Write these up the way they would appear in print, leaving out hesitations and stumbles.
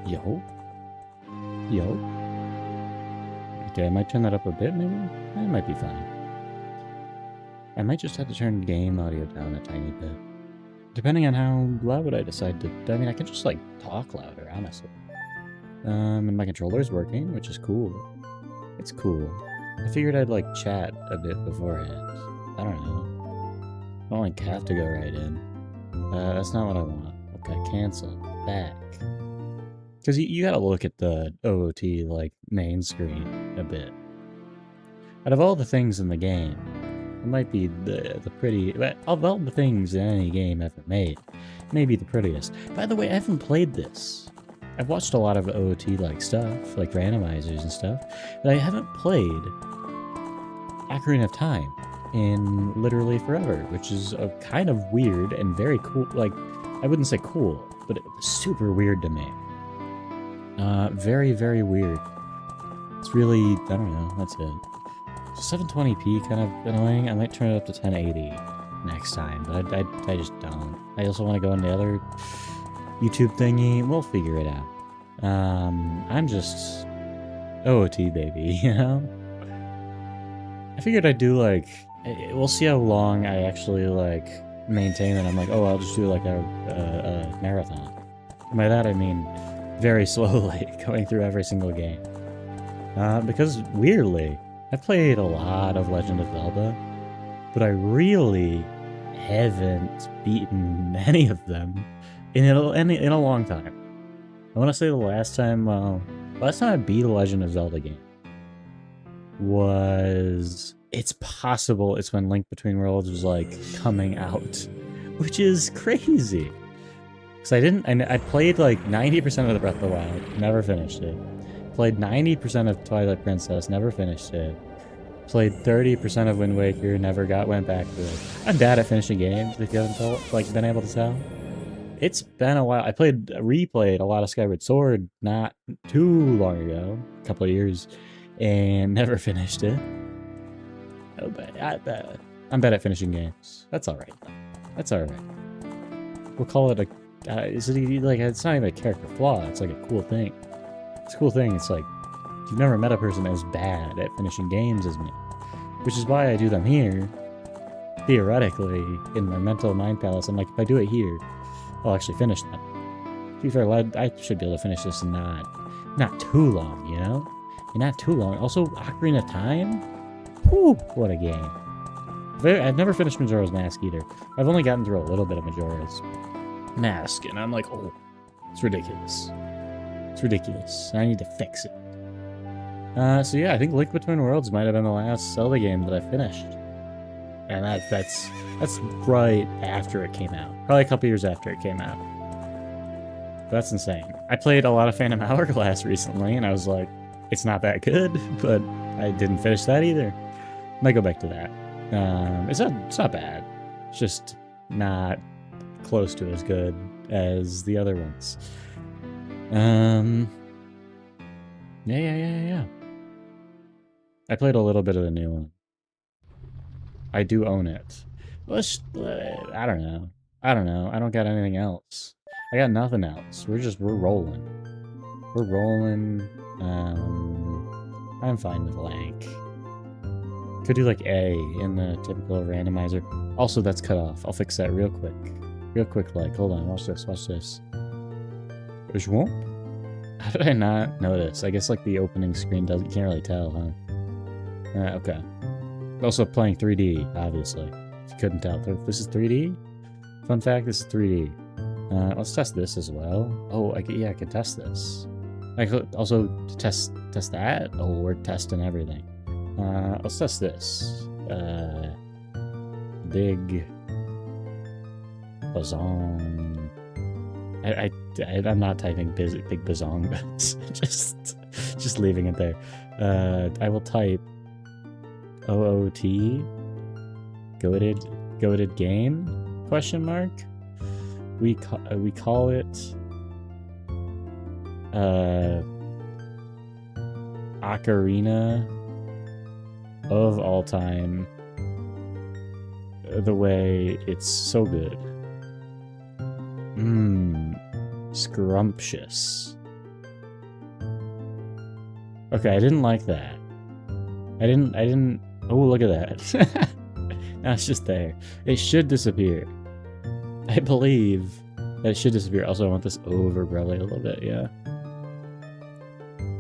Yo? Yo? Okay, I might turn that up a bit, maybe? That might be fine. I might just have to turn game audio down a tiny bit. Depending on how loud I decide to... I mean, I can just, like, talk louder, honestly. And my controller's working, which is cool. It's cool. I figured I'd, like, chat a bit beforehand. I don't know. I don't, like, have to go right in. That's not what I want. Okay, cancel. Back. Because you gotta look at the OOT, like, main screen a bit. Out of all the things in the game, it might be the pretty... Of all the things in any game ever made, maybe the prettiest. By the way, I haven't played this. I've watched a lot of OOT-like stuff, like randomizers and stuff, but I haven't played Ocarina of Time in literally forever, which is a kind of weird and very cool. Like, I wouldn't say cool, but it was super weird to me. Very, very weird. It's really, I don't know, that's it. 720p kind of annoying. I might turn it up to 1080 next time, but I just don't. I also want to go on the other YouTube thingy. We'll figure it out. I'm just OOT baby, you know? I figured I'd do like, we'll see how long I actually like maintain it. I'm like, oh, I'll just do like a marathon. And by that I mean very slowly, going through every single game. Because weirdly, I've played a lot of Legend of Zelda, but I really haven't beaten any of them in a long time. I want to say the last time I beat a Legend of Zelda game was... It's possible it's when Link Between Worlds was, like, coming out, which is crazy. Because I played, like, 90% of the Breath of the Wild, never finished it. Played 90% of Twilight Princess, never finished it. Played 30% of Wind Waker, never went back to it. I'm bad at finishing games, if you haven't been able to tell. It's been a while. I replayed a lot of Skyward Sword not too long ago, a couple of years, and never finished it. Oh, but I'm bad at finishing games. That's alright, though. That's alright. We'll call it a... it's not even a character flaw, it's like a cool thing. It's a cool thing, it's like, you've never met a person as bad at finishing games as me. Which is why I do them here. Theoretically, in my mental mind palace, I'm like, if I do it here, I'll actually finish them. To be fair, I should be able to finish this in not too long, you know? And not too long. Also, Ocarina of Time? Whew, what a game. I've never finished Majora's Mask either. I've only gotten through a little bit of Majora's Mask, and I'm like, oh, it's ridiculous. It's ridiculous. I need to fix it. So yeah, I think Link Between Worlds might have been the last Zelda game that I finished. And that's right after it came out. Probably a couple years after it came out. That's insane. I played a lot of Phantom Hourglass recently, and I was like, it's not that good, but I didn't finish that either. Might go back to that. It's not bad. It's just not close to as good as the other ones. Yeah. I played a little bit of the new one. I do own it. I don't know. I don't got anything else. I got nothing else. We're rolling. We're rolling. I'm fine with blank. Could do like A in the typical randomizer. Also, that's cut off. I'll fix that real quick. Real quick, like, hold on, watch this. How did I not notice? I guess like the opening screen you can't really tell, huh? Okay. Also playing 3D, obviously. If you couldn't tell. This is 3D? Fun fact, this is 3D. Let's test this as well. Oh, I can test this. I could also test that? Oh, we're testing everything. Let's test this. Big Bazong. I'm not typing big Bazong, just leaving it there. I will type OOT goated game question mark. We call it Ocarina of all time. The way it's so good. Scrumptious. Okay, I didn't like that. I didn't... Oh, look at that. Now it's just there. It should disappear. I believe that it should disappear. Also, I want this over probably a little bit, yeah.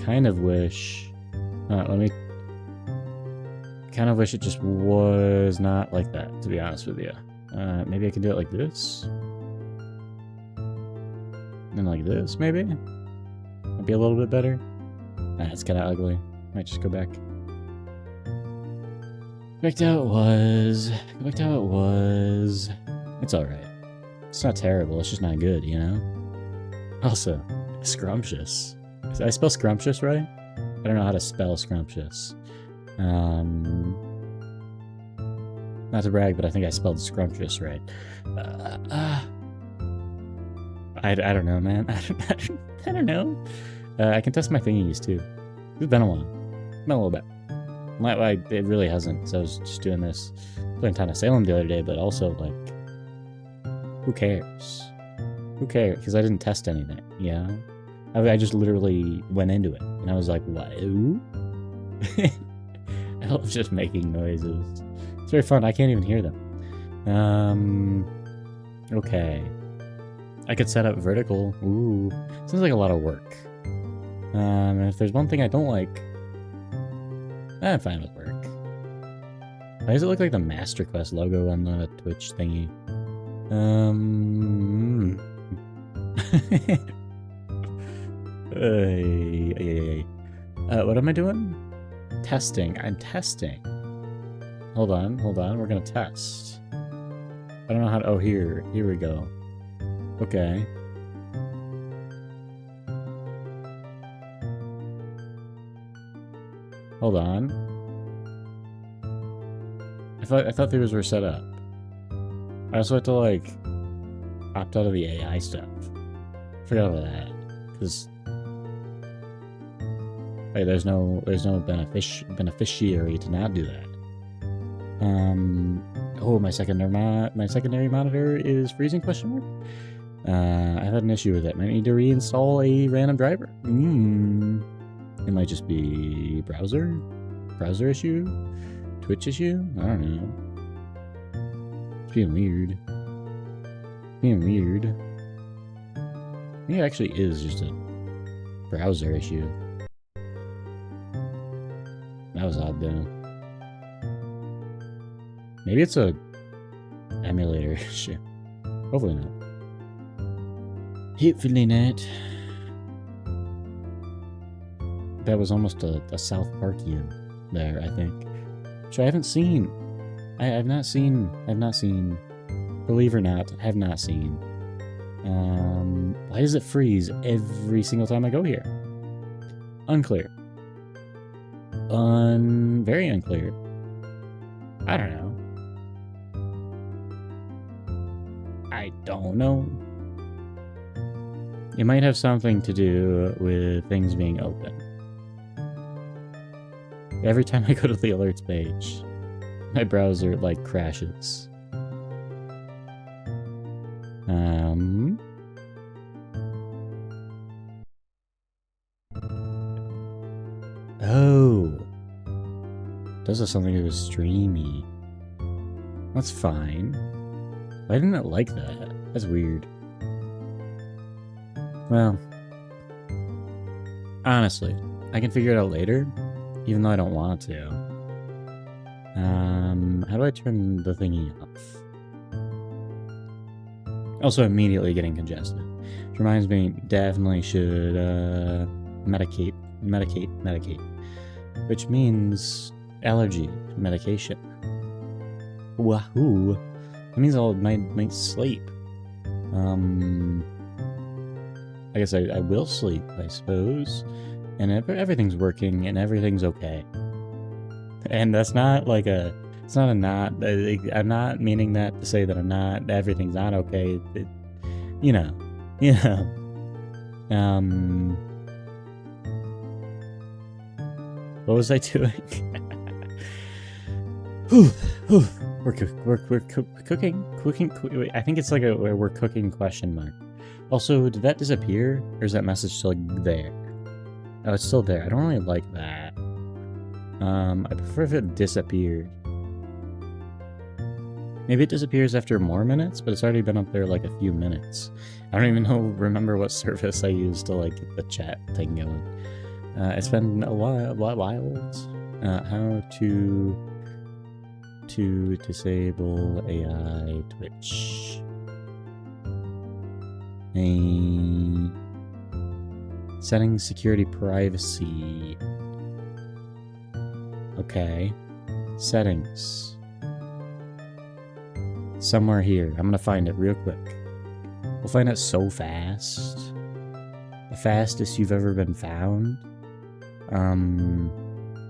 Kind of wish... let me... Kind of wish it just was not like that, to be honest with you. Maybe I can do it like this. And like this, maybe? Might be a little bit better. Nah, it's kind of ugly. Might just go back. Back to how it was. Go back to how it was. It's alright. It's not terrible, it's just not good, you know? Also, scrumptious. Did I spell scrumptious right? I don't know how to spell scrumptious. Not to brag, but I think I spelled scrumptious right. I don't know, man. I don't know. I can test my thingies, too. It's been a while. Been a little bit. It really hasn't, so I was just doing this. Playing Town of Salem the other day, but also, like... Who cares? Who cares? Because I didn't test anything, you know? I just literally went into it, and I was like, what? I love just making noises. It's very fun. I can't even hear them. Okay. I could set up vertical. Ooh. Sounds like a lot of work. And if there's one thing I don't like, I'm fine with work. Why does it look like the Master Quest logo on the Twitch thingy? What am I doing? Testing. I'm testing. Hold on. We're gonna test. I don't know how to... Oh, here we go. Okay. Hold on. I thought these were set up. I also had to, like, opt out of the AI stuff. Forgot about that. Because... Wait, there's no beneficiary to not do that. Oh, my secondary monitor is freezing, question mark? I've had an issue with it. Might need to reinstall a random driver. It might just be browser issue? Twitch issue? I don't know. It's being weird. I think it actually is just a browser issue. That was odd though. Maybe it's a emulator issue. Hopefully not. Hopefully not. That was almost a South Parkian there, I think. Which I haven't seen. I've not seen. Believe it or not, have not seen. Why does it freeze every single time I go here? Unclear. Very unclear. I don't know. I don't know. It might have something to do with things being open. Every time I go to the alerts page, my browser, like, crashes. Oh. Does have something to do with streamy. That's fine. Why didn't it like that? That's weird. Well, honestly, I can figure it out later, even though I don't want to. How do I turn the thingy off? Also, immediately getting congested. Which reminds me, definitely should medicate. Which means allergy medication. Wahoo! That means I might sleep. I guess I will sleep, I suppose. And everything's working and everything's okay. And that's not like a... It's not a not... I'm not meaning that to say that everything's not okay. You know. What was I doing? We're cooking. Wait, I think it's like we're cooking question mark. Also, did that disappear, or is that message still there? Oh, it's still there. I don't really like that. I prefer if it disappeared. Maybe it disappears after more minutes, but it's already been up there like a few minutes. I don't even remember what service I used to like get the chat thing going. It's been a while. How to disable AI Twitch. Settings, security, privacy. Okay. Settings. Somewhere here. I'm gonna find it real quick. We'll find it so fast. The fastest you've ever been found.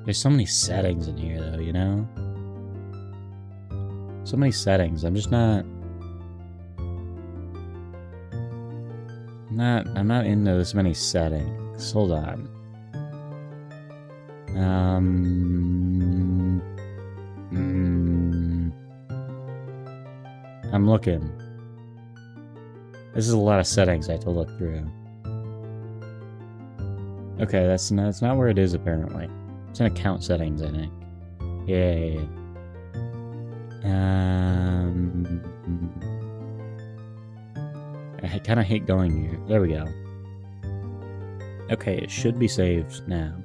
There's so many settings in here though, you know? So many settings. I'm not into this many settings. Hold on. I'm looking. This is a lot of settings I have to look through. Okay, that's not where it is apparently. It's in account settings, I think. Yeah. I kind of hate going here. There we go. Okay, it should be saved now.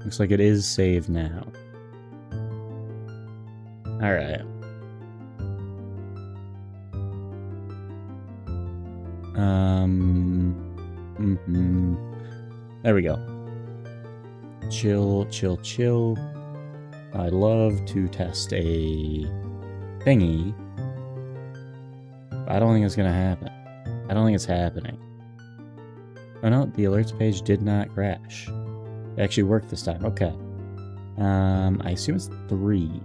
Looks like it is saved now. Alright. There we go. Chill, chill, chill. I'd love to test a thingy. I don't think it's gonna happen. I don't think it's happening. Oh no, the alerts page did not crash. It actually worked this time. Okay. I assume it's 3.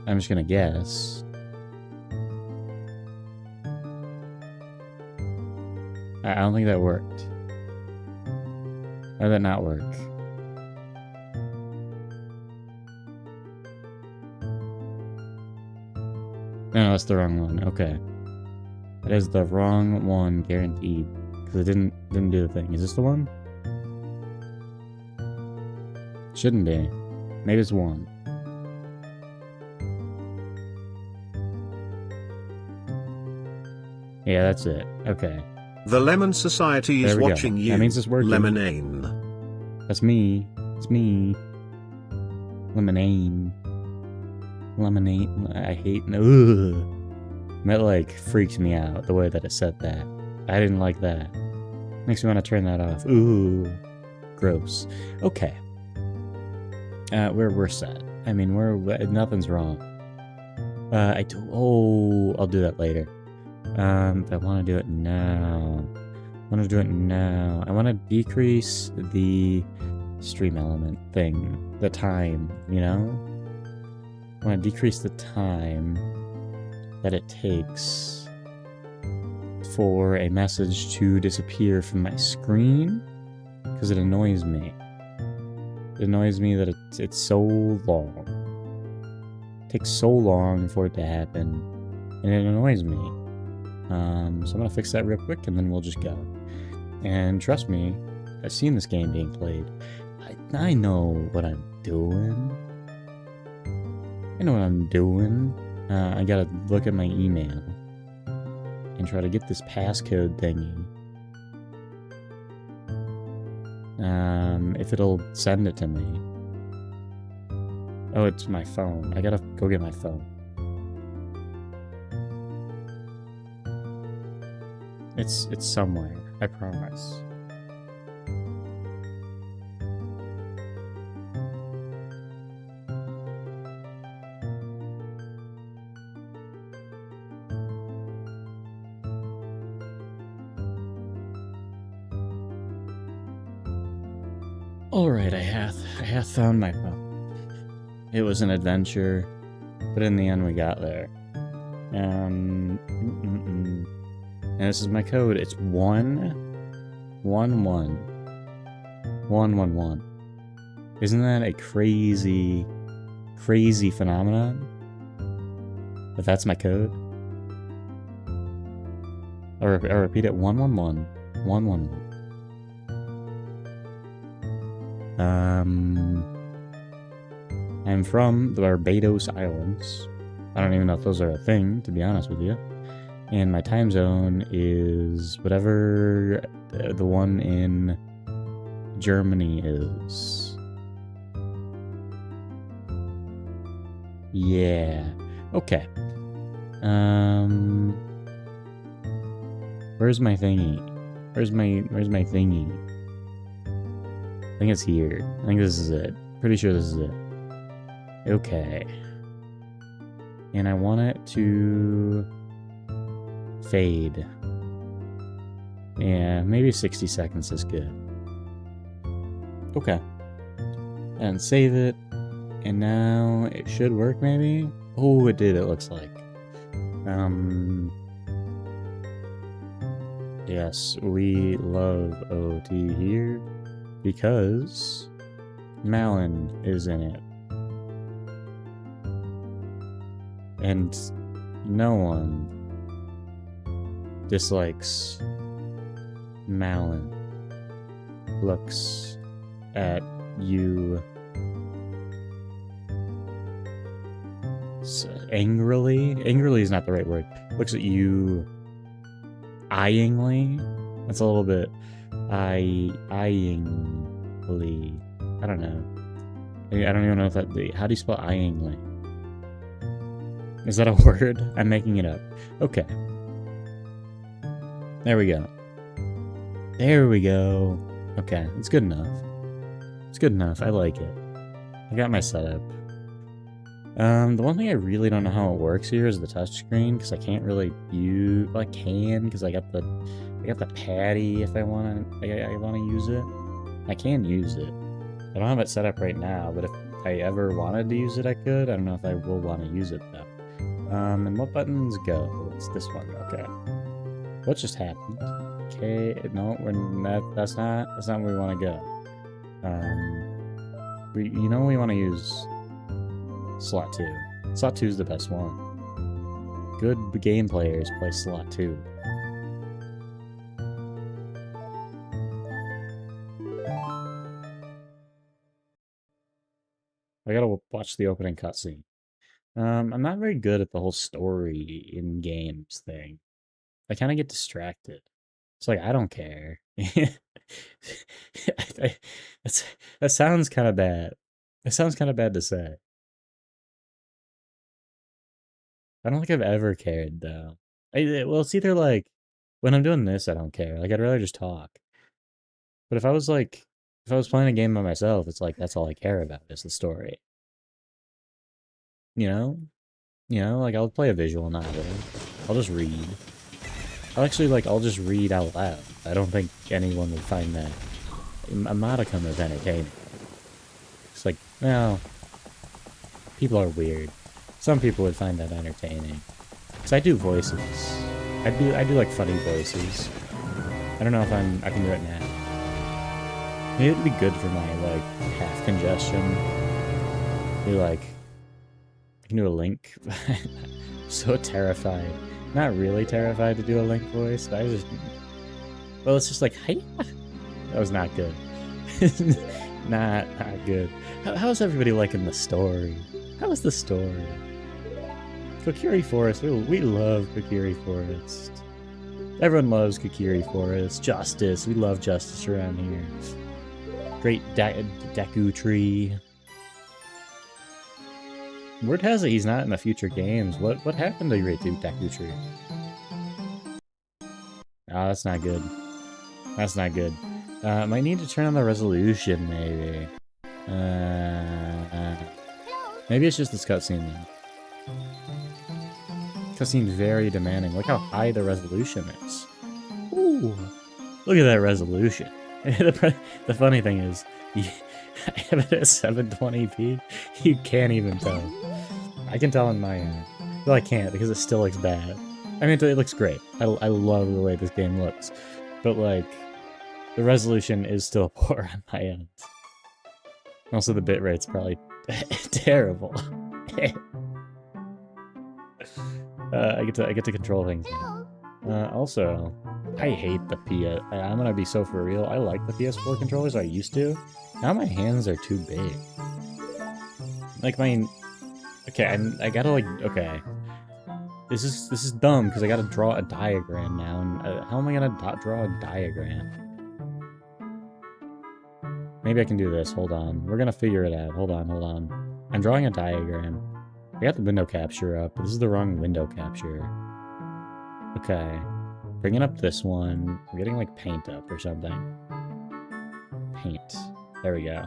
I'm just gonna guess. I don't think that worked. Or did that not work? No, that's the wrong one. Okay. That is the wrong one, guaranteed. Because it didn't do the thing. Is this the one? Shouldn't be. Maybe it's 1. Yeah, that's it. Okay. The Lemon Society is watching you. That means it's working. Lemonade. That's me. It's me. Lemonade. Lemonade. I hate. Ugh. That like freaked me out the way that it said that. I didn't like that. Makes me want to turn that off. Ooh. Gross. Okay. We're set. I mean, nothing's wrong. I'll do that later. But I want to do it now. I want to decrease the stream element thing. The time, you know? I want to decrease the time that it takes for a message to disappear from my screen. Because it annoys me. It annoys me that it's so long. It takes so long for it to happen. And it annoys me. So I'm gonna fix that real quick and then we'll just go. And trust me, I've seen this game being played. I know what I'm doing. I gotta look at my email and try to get this passcode thingy. If it'll send it to me. Oh, it's my phone. I gotta go get my phone. It's somewhere, I promise. Alright, I have found my phone. It was an adventure, but in the end we got there. And this is my code. It's 11111. Isn't that a crazy phenomenon? But that's my code. I'll repeat it. 111. 111. I'm from the Barbados Islands. I don't even know if those are a thing, to be honest with you. And my time zone is whatever the one in Germany is. Yeah. Okay. Where's my thingy? Where's my thingy? I think it's here. I think this is it. Pretty sure this is it. Okay. And I want it to fade. Yeah, maybe 60 seconds is good. Okay. And save it. And now it should work, maybe? Oh, it did, it looks like. Yes, we love OT here because Malin is in it. And no one dislikes Malin. Looks at you angrily. Angrily is not the right word. Looks at you eyingly. That's a little bit eyingly. I don't know. I don't even know if that. How do you spell eyingly? Is that a word? I'm making it up. Okay. There we go. There we go. Okay, it's good enough. It's good enough. I like it. I got my setup. The one thing I really don't know how it works here is the touchscreen, because I can't really use. Well, I can, because I got the patty. If I want to use it, I can use it. I don't have it set up right now, but if I ever wanted to use it, I could. I don't know if I will want to use it though. And what buttons go? It's this one. Okay. What just happened? Okay, no, that's not where we want to go. We want to use slot 2. Slot 2 is the best one. Good game players play slot 2. I gotta watch the opening cutscene. I'm not very good at the whole story in games thing. I kind of get distracted. It's like, I don't care. That sounds kind of bad. It sounds kind of bad to say. I don't think I've ever cared, though. Well, it's either like, when I'm doing this, I don't care. Like, I'd rather just talk. But if I was playing a game by myself, it's like, that's all I care about is the story. You know? Like, I'll play a visual novel. I'll just read. I'll just read out loud. I don't think anyone would find that a modicum of entertaining. It's like, well, people are weird. Some people would find that entertaining. Because I do voices. I do like funny voices. I don't know if I can do it now. Maybe it'd be good for my, like, half congestion. Maybe, like, I can do a Link. I'm so terrified. Not really terrified to do a Link voice. Well, it's just like, hey. That was not good. not good. How's everybody liking the story? How is the story? Kokiri Forest. We love Kokiri Forest. Everyone loves Kokiri Forest. Justice. We love justice around here. Great Deku Tree. Word has it he's not in the future games. What happened to Great Deku Tree? Oh, that's not good. That's not good. Might need to turn on the resolution, maybe. Maybe it's just this cutscene, then. Cutscene's very demanding. Look how high the resolution is. Ooh! Look at that resolution. The funny thing is, I have it at 720p. You can't even tell. I can tell in my end. Well, I can't because it still looks bad. I mean, it looks great. I love the way this game looks. But, like, the resolution is still poor on my end. Also, the bitrate's probably terrible. I get to control things now. Also, I hate the PS. I'm gonna be so for real. I like the PS4 controllers. I used to. Now my hands are too big. Like my. Okay, I gotta like. Okay. This is dumb because I gotta draw a diagram now, and how am I gonna draw a diagram? Maybe I can do this. Hold on. We're gonna figure it out. Hold on, hold on. I'm drawing a diagram. I got the window capture up, but this is the wrong window capture. Okay. Bringing up this one. We're getting like paint up or something. Paint. There we go.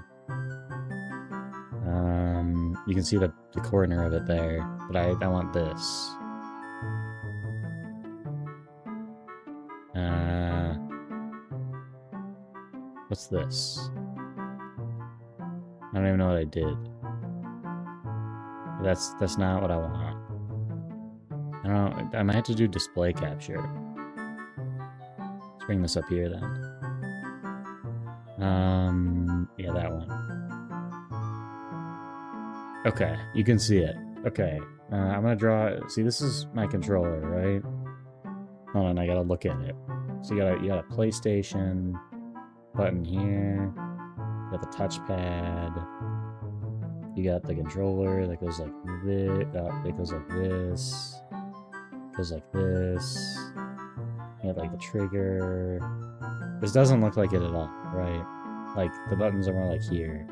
You can see the corner of it there, but I want this. What's this? I don't even know what I did. That's not what I want. I don't know. I might have to do display capture. Let's bring this up here then. Yeah, that one. Okay, you can see it. Okay, I'm gonna draw. See, this is my controller, right? Hold on, I gotta look at it. So you got a PlayStation button here. You got the touchpad. You got the controller that goes like this. It goes like this. Goes like this. You got like the trigger. This doesn't look like it at all, right? Like the buttons are more like here.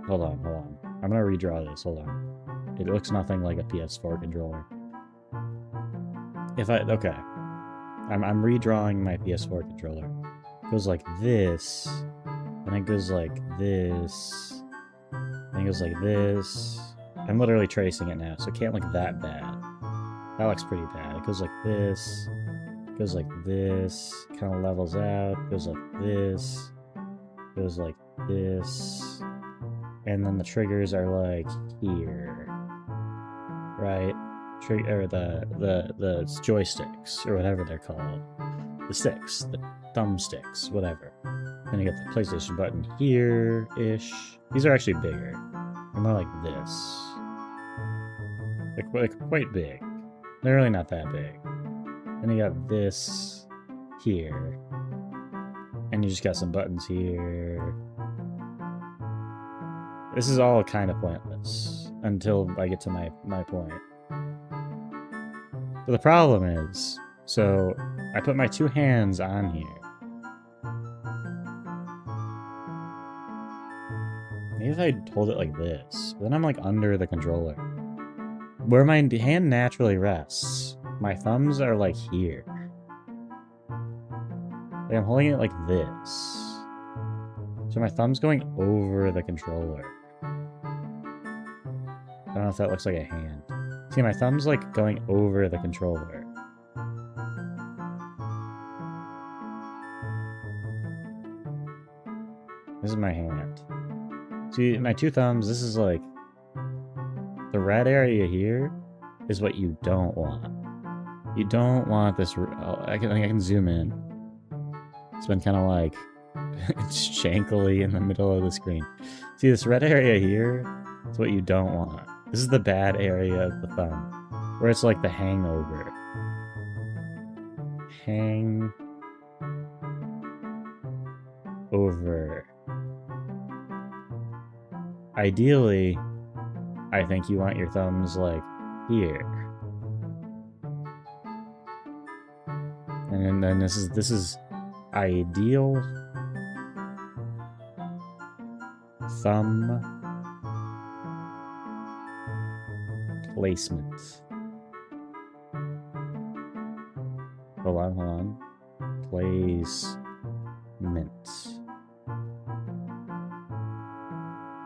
Hold on. I'm gonna redraw this. Hold on. It looks nothing like a PS4 controller. Okay. I'm redrawing my PS4 controller. It goes like this. Then it goes like this. Then it goes like this. I'm literally tracing it now, so it can't look that bad. That looks pretty bad. It goes like this. It goes like this. Kind of levels out. It goes like this. It goes like this. And then the triggers are like here. Right? Or the joysticks, or whatever they're called. The sticks, the thumbsticks, whatever. Then you get the PlayStation button here-ish. These are actually bigger. They're more like this. They're quite big. They're really not that big. Then you got this here. And you just got some buttons here. This is all kind of pointless until I get to my point. But the problem is, so I put my two hands on here. Maybe if I hold it like this, but then I'm like under the controller. Where my hand naturally rests, my thumbs are like here. Like I'm holding it like this. So my thumb's going over the controller. I don't know if that looks like a hand. See, my thumb's like going over the controller. This is my hand. See, my two thumbs, this is like... The red area here is what you don't want. You don't want this... I can zoom in. It's been kind of like... it's shankily in the middle of the screen. See, this red area here is what you don't want. This is the bad area of the thumb. Where it's like the hangover. Hang... over. Ideally, I think you want your thumbs like here. And then this is ideal thumb placement. Hold on. Placement.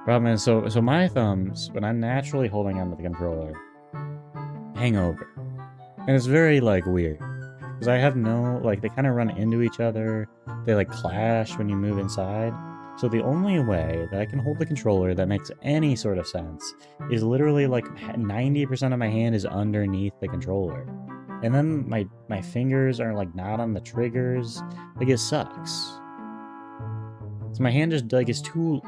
Problem is, so my thumbs, when I'm naturally holding onto the controller, hang over. And it's very, like, weird. Because I have no, like, they kind of run into each other. They, like, clash when you move inside. So the only way that I can hold the controller that makes any sort of sense is literally, like, 90% of my hand is underneath the controller. And then my fingers are, like, not on the triggers. Like, it sucks. So my hand just, like, is too...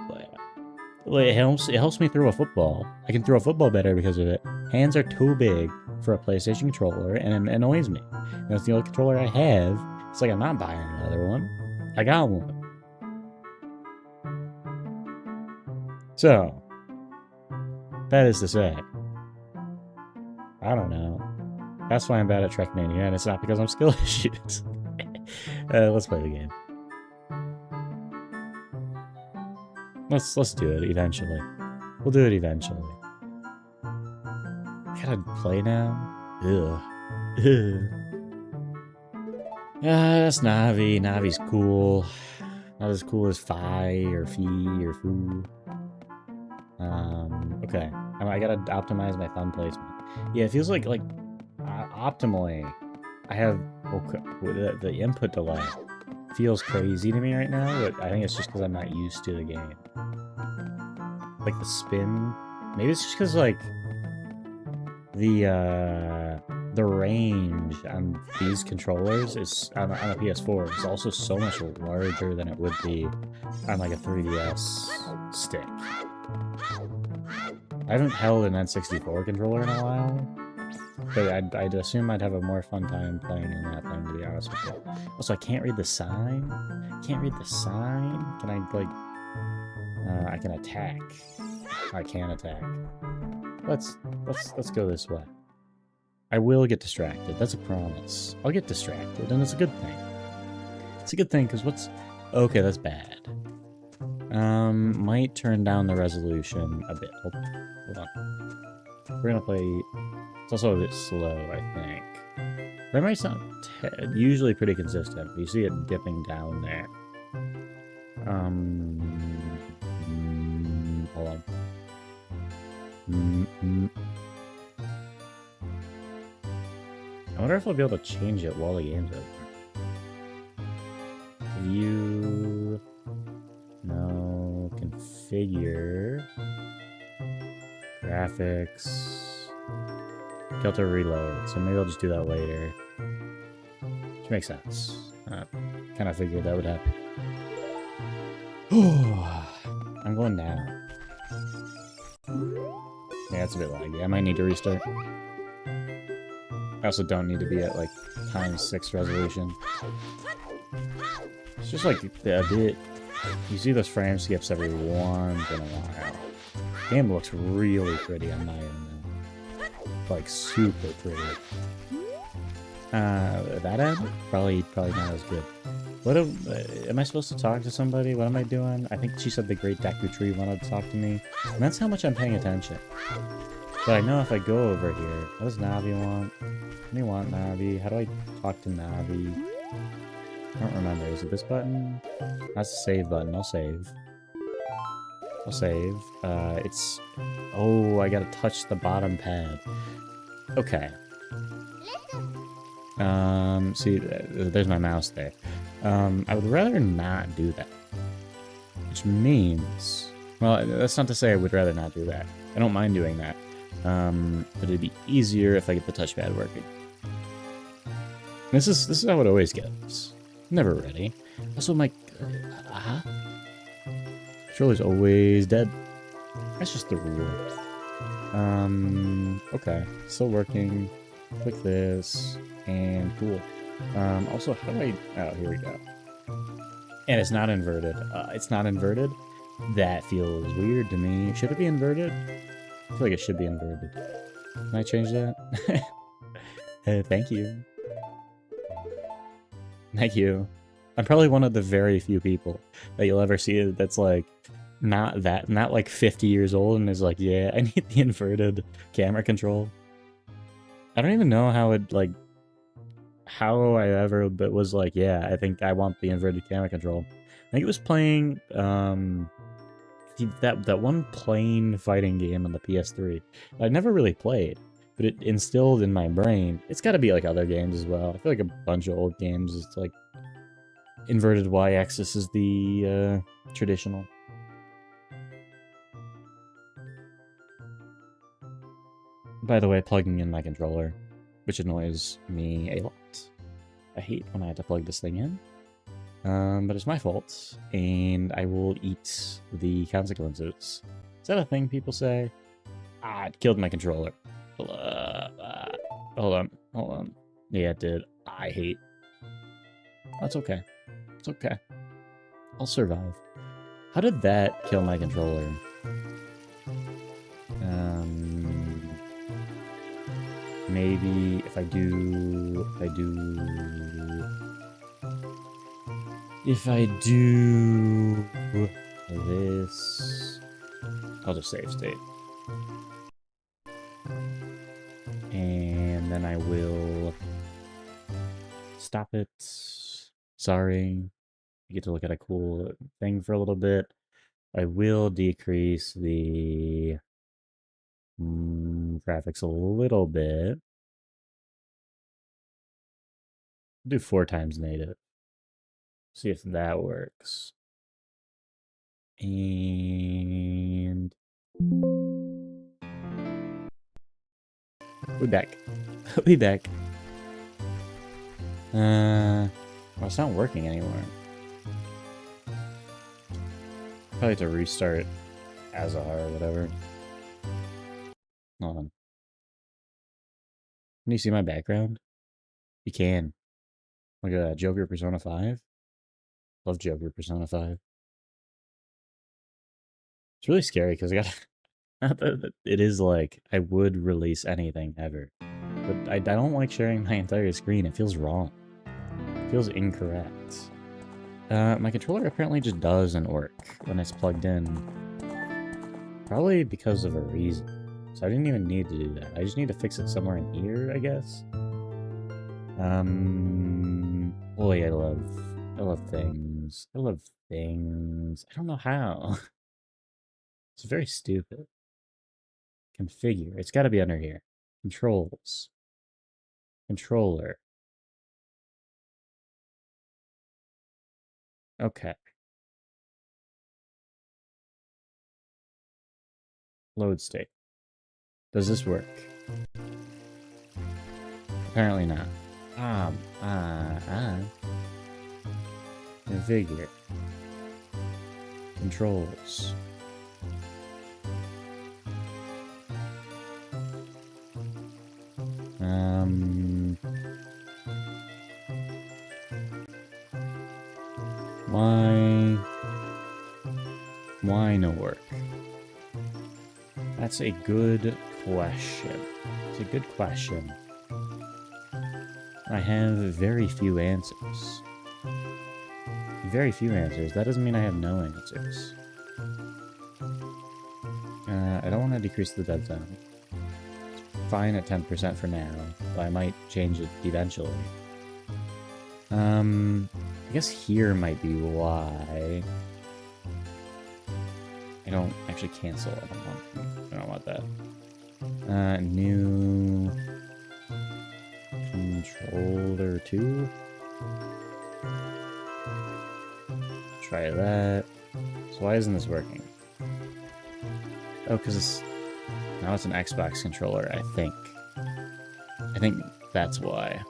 It helps me throw a football. I can throw a football better because of it. Hands are too big for a PlayStation controller, and it annoys me. And that's the only controller I have. It's like I'm not buying another one. I got one. So, that is to say, I don't know. That's why I'm bad at Trackmania, and it's not because I'm skill issues. Let's play the game. Let's do it eventually. We'll do it eventually. I gotta play now? Ugh. That's Navi. Navi's cool. Not as cool as Fi or Fee or Foo. Okay. I gotta optimize my thumb placement. Yeah, it feels like optimally, I have the input delay feels crazy to me right now, but I think it's just because I'm not used to the game. Like the spin, maybe it's just because like the range on these controllers is on a PS4 is also so much larger than it would be on like a 3DS stick. I haven't held an N64 controller in a while, but I'd assume I'd have a more fun time playing in that thing, to be honest with you. Also, I can't read the sign. Can't read the sign. Can I, like... I can attack. I can attack. Let's go this way. I will get distracted. That's a promise. I'll get distracted, and it's a good thing. It's a good thing, because what's... Okay, that's bad. Might turn down the resolution a bit. Hold on. We're gonna play... It's also a bit slow, I think. Frame rate's not usually pretty consistent, but you see it dipping down there. Hold on. I wonder if I'll be able to change it while the game's over. View... No... Configure... Graphics... Filter reload, so maybe I'll just do that later. Which makes sense. Kind of figured that would happen. I'm going down. Yeah, it's a bit laggy. I might need to restart. I also don't need to be at like ×6 resolution. It's just like a bit... You see those frame skips every once in a while. Game looks really pretty on my end now. Like super pretty. That end? Probably not as good. What am I supposed to talk to somebody? What am I doing? I think she said the Great Deku Tree wanted to talk to me. And that's how much I'm paying attention. But I know if I go over here, what does Navi want? What do you want, Navi? How do I talk to Navi? I don't remember. Is it this button? That's the save button. I'll save. I'll save. It's... Oh, I gotta touch the bottom pad. Okay. See, there's my mouse there. I would rather not do that. Which means... Well, that's not to say I would rather not do that. I don't mind doing that. But it'd be easier if I get the touchpad working. This is how it always goes. Never ready. Also, my... Controller's always dead. That's just the rule. Okay. Still working. Click this. And cool. Also, how do I... Oh, here we go. And it's not inverted. It's not inverted? That feels weird to me. Should it be inverted? I feel like it should be inverted. Can I change that? Thank you. Thank you. I'm probably one of the very few people that you'll ever see that's like, not like 50 years old and is like, yeah, I need the inverted camera control. I don't even know how it, like, how I ever, but was like, yeah, I think I want the inverted camera control. I think it was playing, that one plane fighting game on the PS3. I never really played, but it instilled in my brain. It's got to be like other games as well. I feel like a bunch of old games, it's like inverted y-axis is the traditional. By the way, plugging in my controller, which annoys me a lot. I hate when I have to plug this thing in. But it's my fault, and I will eat the consequences. Is that a thing people say? Ah, it killed my controller. Blah, blah. Hold on. Hold on. Yeah, it did. I hate. That's okay. It's okay. I'll survive. How did that kill my controller? Maybe if I do this, I'll just save state. And then I will stop it. Sorry. You get to look at a cool thing for a little bit. I will decrease the graphics a little bit. Do 4 times native. See if that works. And we're back. We're back. Well, it's not working anymore. Probably have to restart Azar or whatever. Hold on. Can you see my background? You can. Look at that. Joker Persona 5. Love Joker Persona 5. It's really scary because I got... Not that it is like I would release anything ever. But I don't like sharing my entire screen. It feels wrong. It feels incorrect. My controller apparently just doesn't work when it's plugged in. Probably because of a reason. So I didn't even need to do that. I just need to fix it somewhere in here, I guess. Boy, I love things. I love things. I don't know how. It's very stupid. Configure. It's got to be under here. Controls. Controller. Okay. Load state. Does this work? Apparently not. Configure. Controls. Why no work? That's a good question. It's a good question. I have very few answers. Very few answers. That doesn't mean I have no answers. I don't want to decrease the dead zone. It's fine at 10% for now, but I might change it eventually. I guess here might be why. I don't actually cancel. I don't want that. New controller 2. Try that. So why isn't this working? Oh, because now it's an Xbox controller, I think. I think that's why.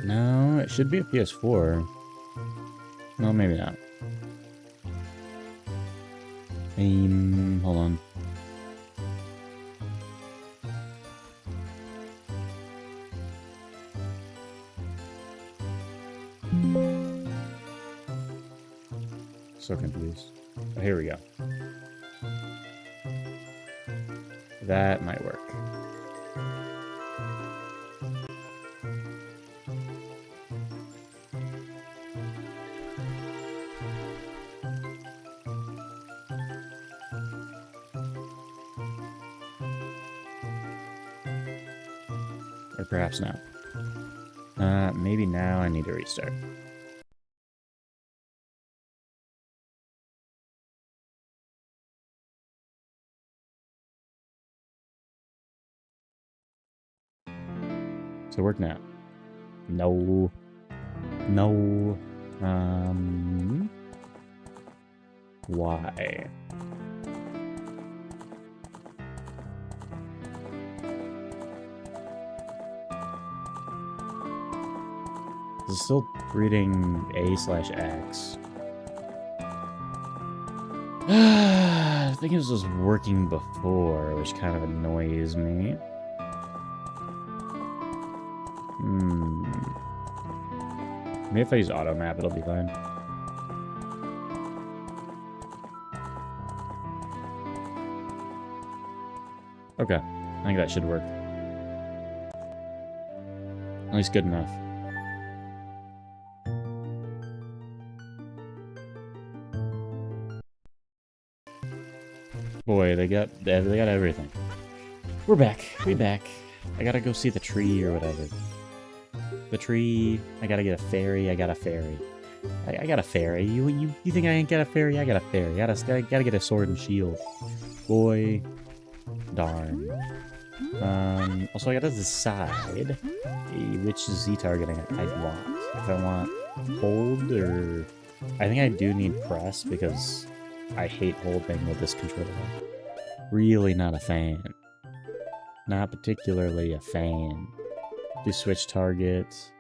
No, it should be a PS4. No, maybe not. Hold on. So confused. Oh, here we go. That might work. Or perhaps not. Maybe now I need to restart. So work now. No. No. Why? This is still reading A/X. I think it was working before, which kind of annoys me. Maybe if I use auto map, it'll be fine. Okay, I think that should work. At least good enough. Boy, they got everything. We're back. We back. I gotta go see the tree or whatever. The tree. I gotta get a fairy. I got a fairy. I got a fairy. You think I ain't got a fairy? I got a fairy. Gotta get a sword and shield. Boy. Darn. Also, I gotta decide which Z targeting I'd want. If I want hold or... I think I do need press because I hate holding with this controller. Really not a fan. Not particularly a fan. Do switch targets.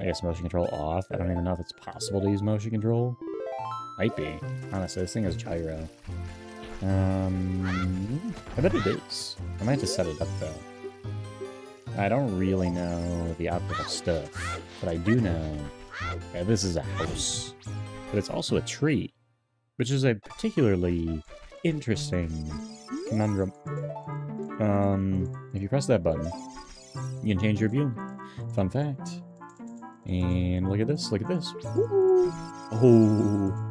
I guess motion control off. I don't even know if it's possible to use motion control. Might be. Honestly, this thing is gyro. I bet it is. I might just set it up though. I don't really know the optical stuff, but I do know that this is a house, but it's also a tree, which is a particularly interesting conundrum. If you press that button, you can change your view. Fun fact. And look at this, look at this. Ooh. Oh.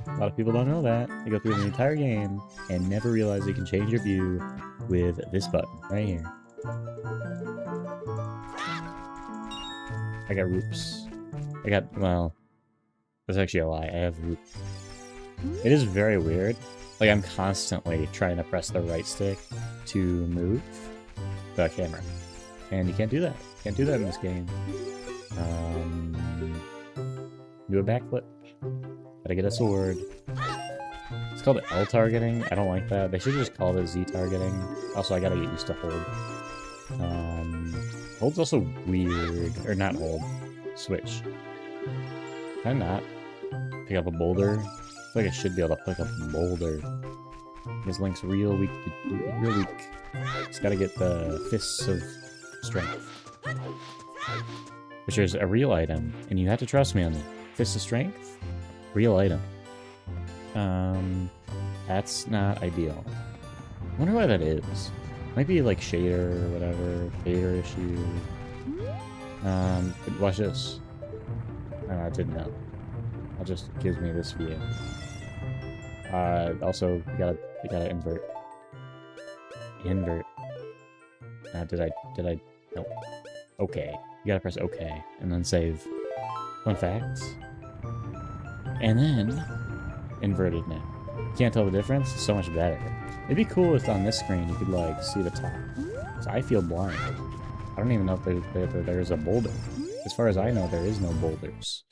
A lot of people don't know that. They go through the entire game and never realize you can change your view with this button right here. I got roops. Well, that's actually a lie. I have roop. It is very weird. Like, I'm constantly trying to press the right stick to move the camera. And you can't do that. Can't do that in this game. Do a backflip. Gotta get a sword. It's called L targeting. I don't like that. They should just call it Z targeting. Also, I gotta get used to hold. Hold's also weird. Or not hold. Switch. Can I not pick up a boulder? I feel like I should be able to pick up a boulder. Because Link's real weak. Real weak. Just gotta get the Fists of Strength. Which is a real item. And you have to trust me on that. Fists of Strength? Real item. That's not ideal. I wonder why that is. Might be like shader or whatever. Shader issue. But watch this. Oh, I didn't know. It just gives me this view. Also, you gotta invert. Invert. Did I? No. Okay. You gotta press OK and then save. Fun fact. And then inverted now. Can't tell the difference? It's so much better. It'd be cool if on this screen you could like see the top. So I feel blind. I don't even know if there's a boulder. As far as I know, there is no boulders.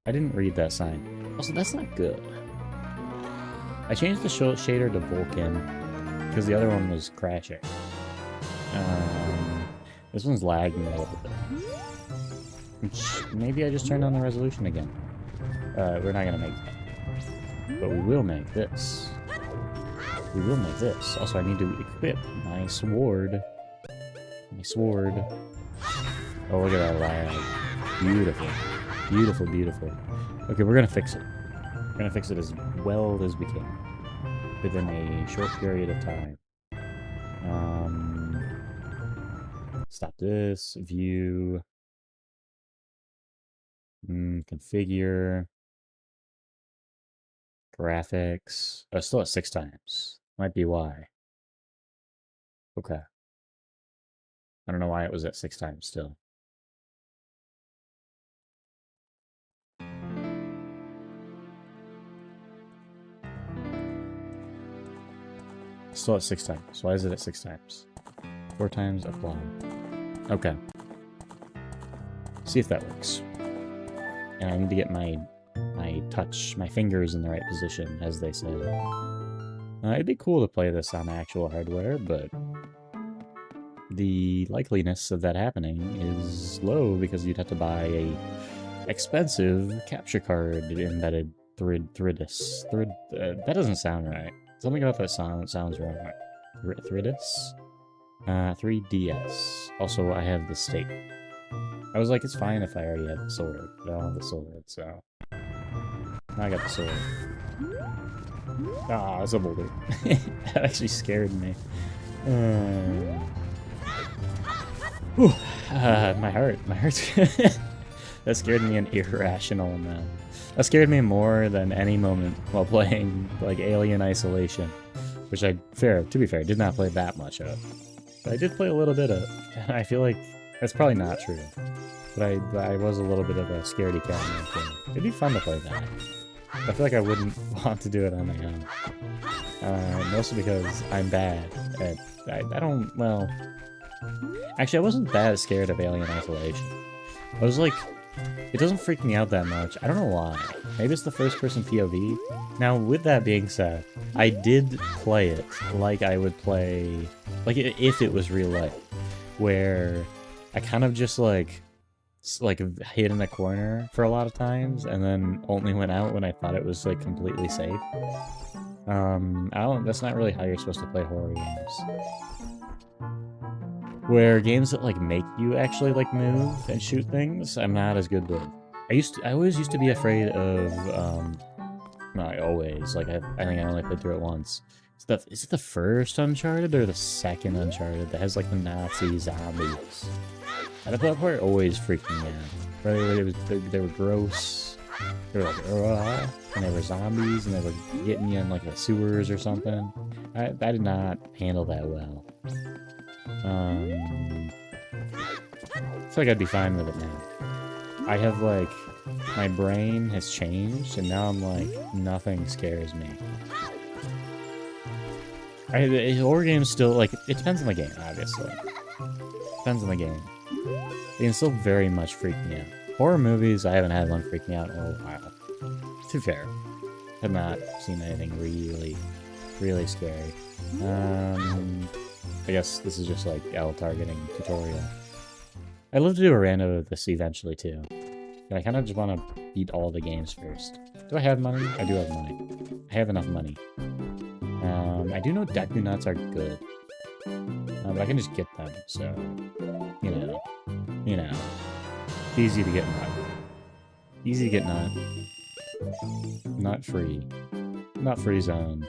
I didn't read that sign. Also, that's not good. I changed the shader to Vulcan because the other one was crashing. This one's lagging a little bit. Maybe I just turned on the resolution again. We're not gonna make that. But we will make this. We will make this. Also, I need to equip my sword. My sword. Oh, look at that lag. Beautiful. Beautiful, beautiful. Okay, we're gonna fix it. We're gonna fix it as well as we can. Within a short period of time. Stop this. View. Configure. Graphics. Oh, it's still at 6 times. Might be why. Okay. I don't know why it was at 6 times still. Still at 6 times. Why is it at 6 times? 4 times apply. Okay. See if that works. And I need to get my fingers in the right position, as they say. It'd be cool to play this on actual hardware, but the likeliness of that happening is low because you'd have to buy a expensive capture card embedded Thridis. That doesn't sound right. Something about that sounds wrong. Thridis? 3DS. Also, I have the stake. I was like, it's fine if I already have the sword, but I don't have the sword, so... Now I got the sword. Ah, it's a boulder. That actually scared me. My heart. That scared me an irrational amount. That scared me more than any moment while playing, like, Alien Isolation. Which to be fair, did not play that much of. But I did play a little bit of. I feel like that's probably not true. But I was a little bit of a scaredy cat in that game. It'd be fun to play that. I feel like I wouldn't want to do it on my own. Mostly because I'm bad at... I don't... Well... Actually, I wasn't that scared of Alien Isolation. I was like... It doesn't freak me out that much. I don't know why. Maybe it's the first-person POV. Now, with that being said, I did play it like I would play... Like, if it was real life. Where I kind of just, like hid in a corner for a lot of times, and then only went out when I thought it was, like, completely safe. That's not really how you're supposed to play horror games. Where games that, like, make you actually, like, move and shoot things, I'm not as good with. I always used to be afraid of, not always, like, I think I only played through it once. Is it the first Uncharted or the second Uncharted that has, like, the Nazi zombies? And that part always freaked me out. They were gross. They were like, and they were zombies, and they were getting you in, like, the sewers or something. I did not handle that well. I feel like I'd be fine with it now. I have, like, my brain has changed, and now I'm like, nothing scares me. Horror games still, like, it depends on the game, obviously. Depends on the game. They can still very much freak me out. Horror movies, I haven't had one freak me out in a while. To be fair. Have not seen anything really scary. I guess this is just like L targeting tutorial. I'd love to do a rando of this eventually too. But I kind of just want to beat all the games first. Do I have money? I do have money. I have enough money. I do know Deku Nuts are good. But I can just get them, so... You know. Easy to get nut. Easy to get nut. Not free. Not free zone.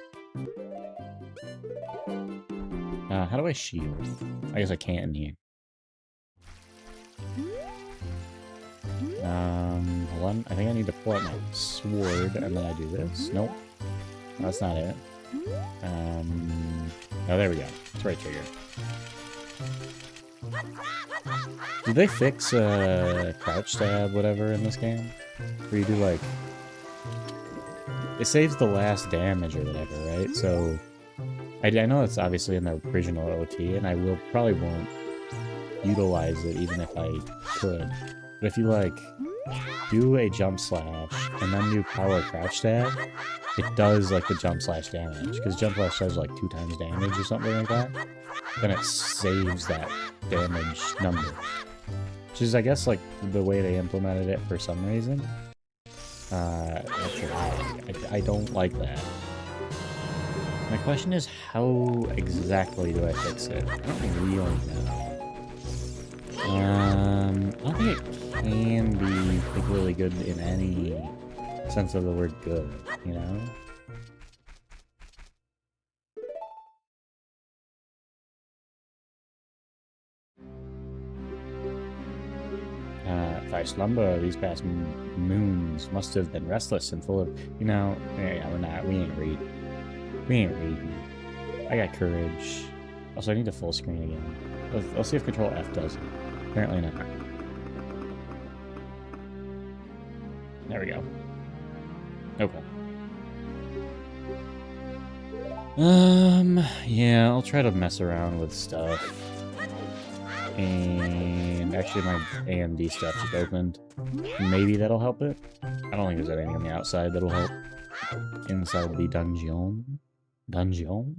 How do I shield? I guess I can't in here. Hold on. I think I need to pull out my sword, and then I do this. Nope. No, that's not it. Oh, there we go. It's right trigger. Did they fix, crouch stab, whatever, in this game? Where you do, like... It saves the last damage or whatever, right? So... I know it's obviously in the original OT, and I probably won't utilize it even if I could. But if you, like, do a jump slash, and then do power crouch stab, it does, like, the jump slash damage. Because jump slash does, like, 2 times damage or something like that. Then it saves that damage number. Which is, I guess, like, the way they implemented it for some reason. I don't like that. My question is, how exactly do I fix it? I don't really know. I don't think it can be particularly good in any sense of the word good, you know? If I slumber, these past moons must have been restless and full of, you know, yeah, we ain't reading. We ain't reading. I got courage. Also, I need to full screen again. Let's see if Control F does it. Apparently not. There we go. Okay. Yeah, I'll try to mess around with stuff. And actually my AMD stuff just opened. Maybe that'll help it. I don't think there's anything on the outside that'll help. Inside the dungeon. Dungeoni?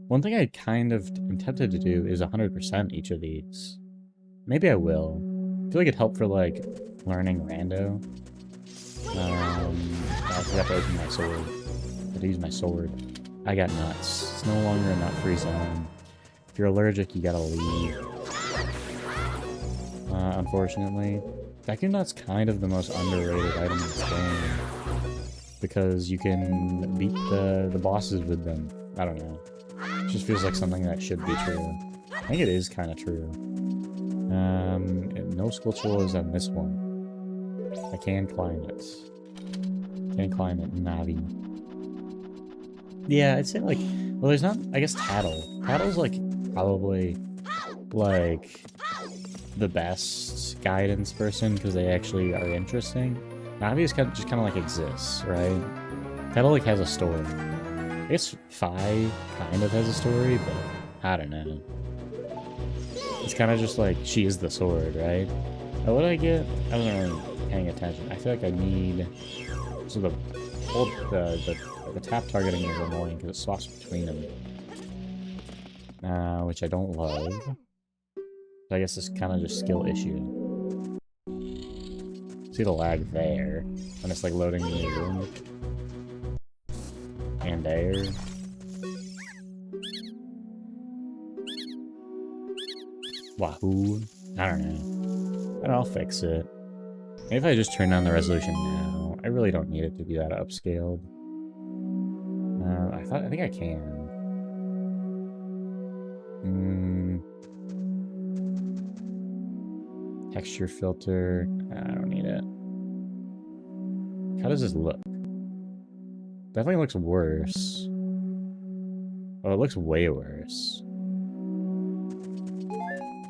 One thing I kind of am tempted to do is 100% each of these. Maybe I will. I feel like it'd help for, like, learning rando. I forgot to open my sword. I had to use my sword. I got nuts. It's no longer a nut-free zone. If you're allergic, you gotta leave. Unfortunately. Vacuum nut's kind of the most underrated item in this game. Because you can beat the bosses with them. I don't know. It just feels like something that should be true. I think it is kind of true. No Skulltulas on this one. I can climb it. Can't climb it, Navi. Yeah, I'd say like, well, there's not, I guess Tattle. Tattle's like, probably, like, the best guidance person because they actually are interesting. Navi is kind of, just kind of like exists, right? Tattle like has a story. I guess Fi kind of has a story, but I don't know. It's kind of just like, she is the sword, right? Oh, what did I get? I wasn't really paying attention. I feel like I need... So the tap targeting is annoying because it swaps between them. Which I don't love. So I guess it's kind of just skill issue. See the lag there. When it's like loading in the room. And there. Wahoo. I don't know. But I'll fix it. Maybe if I just turn down the resolution now. I really don't need it to be that upscaled. I think I can. Texture filter. I don't need it. How does this look? Definitely looks worse. Oh, it looks way worse.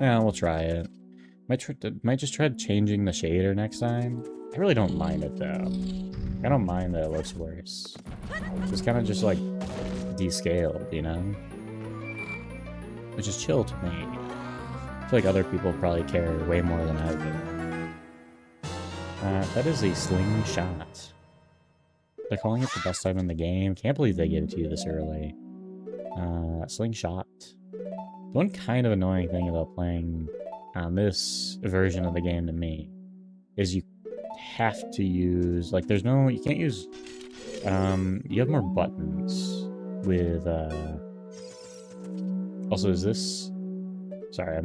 Yeah, we'll try it. Might just try changing the shader next time. I really don't mind it though. I don't mind that it looks worse. It's kind of just like descaled, you know? Which is chill to me. I feel like other people probably care way more than I do. That is a slingshot. They're calling it the best item in the game. Can't believe they gave it to you this early. Slingshot. The one kind of annoying thing about playing on this version of the game to me is you have to use, like, there's no, you can't use, you have more buttons with, also is this, sorry,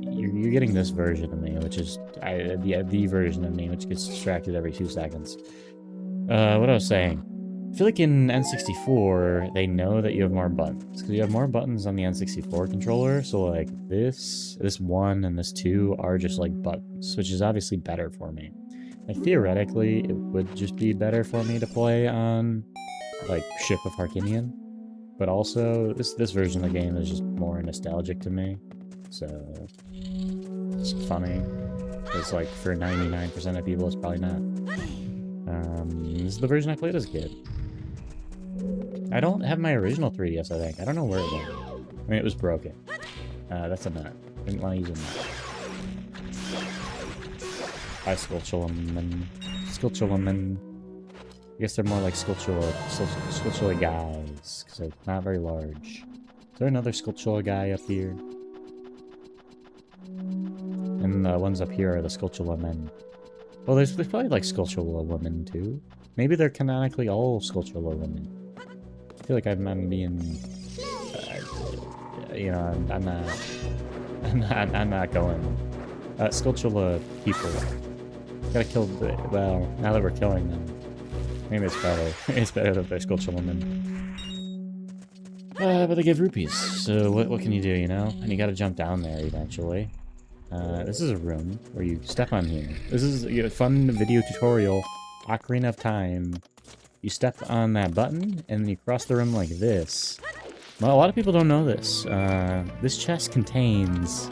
you're getting this version of me, which is, the version of me, which gets distracted every 2 seconds. What I was saying. I feel like in N64, they know that you have more buttons, because you have more buttons on the N64 controller, so like this 1 and this 2 are just like buttons, which is obviously better for me. Like theoretically, it would just be better for me to play on like Ship of Harkinian, but also this version of the game is just more nostalgic to me, so it's funny. It's like for 99% of people, it's probably not. This is the version I played as a kid. I don't have my original 3DS, I think. I don't know where it went. I mean, it was broken. That's a nut. Didn't want to use a nut. Hi, Skulltulamen. Skulltulamen. I guess they're more like Skulltula guys, because they're not very large. Is there another Skulltula guy up here? And the ones up here are the Skulltula men. Well, there's probably like Skulltula women too. Maybe they're canonically all Skulltula women. I feel like I'm being, you know, I'm not going. Skulltula people. Gotta kill the, well, now that we're killing them, maybe it's better. It's better that they're Skulltula women. But they give rupees, so what can you do, you know? And you gotta jump down there eventually. This is a room where you step on here. This is a fun video tutorial. Ocarina of Time. You step on that button, and then you cross the room like this. Well, a lot of people don't know this. This chest contains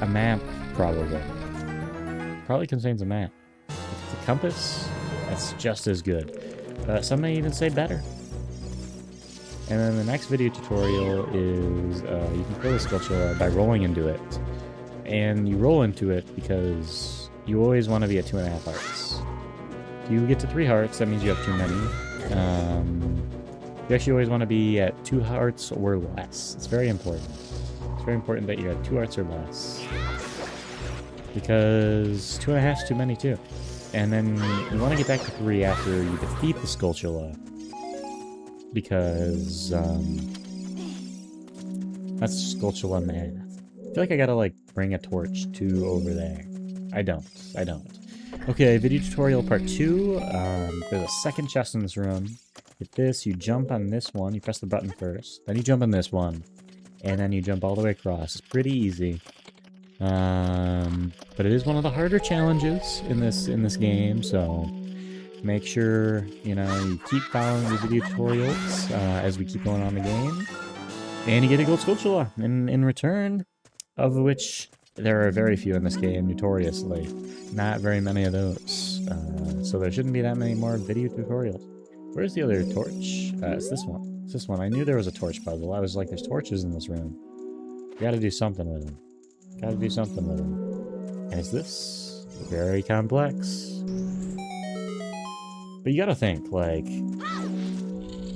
a map, probably. Probably contains a map. If it's a compass, that's just as good. Some may even say better. And then the next video tutorial is you can kill the Skulltula by rolling into it. And you roll into it because you always want to be at 2.5 hearts. If you get to 3 hearts, that means you have too many. You actually always want to be at 2 hearts or less. It's very important. It's very important that you're at 2 hearts or less. Because 2.5 is too many too. And then you want to get back to 3 after you defeat the Skulltula. Because, that's Skulltula math. I feel like I gotta, like, bring a torch to over there. I don't. Okay, video tutorial part 2. There's a second chest in this room. With this, you jump on this one. You press the button first. Then you jump on this one. And then you jump all the way across. It's pretty easy. But it is one of the harder challenges in this game, so make sure, you know, you keep following the video tutorials as we keep going on the game. And you get a gold Skulltula in return, of which there are very few in this game, notoriously. Not very many of those. So there shouldn't be that many more video tutorials. Where's the other torch? It's this one. It's this one. I knew there was a torch puzzle. I was like, there's torches in this room. You gotta do something with them. Gotta do something with them. And is this very complex? But you gotta think, like,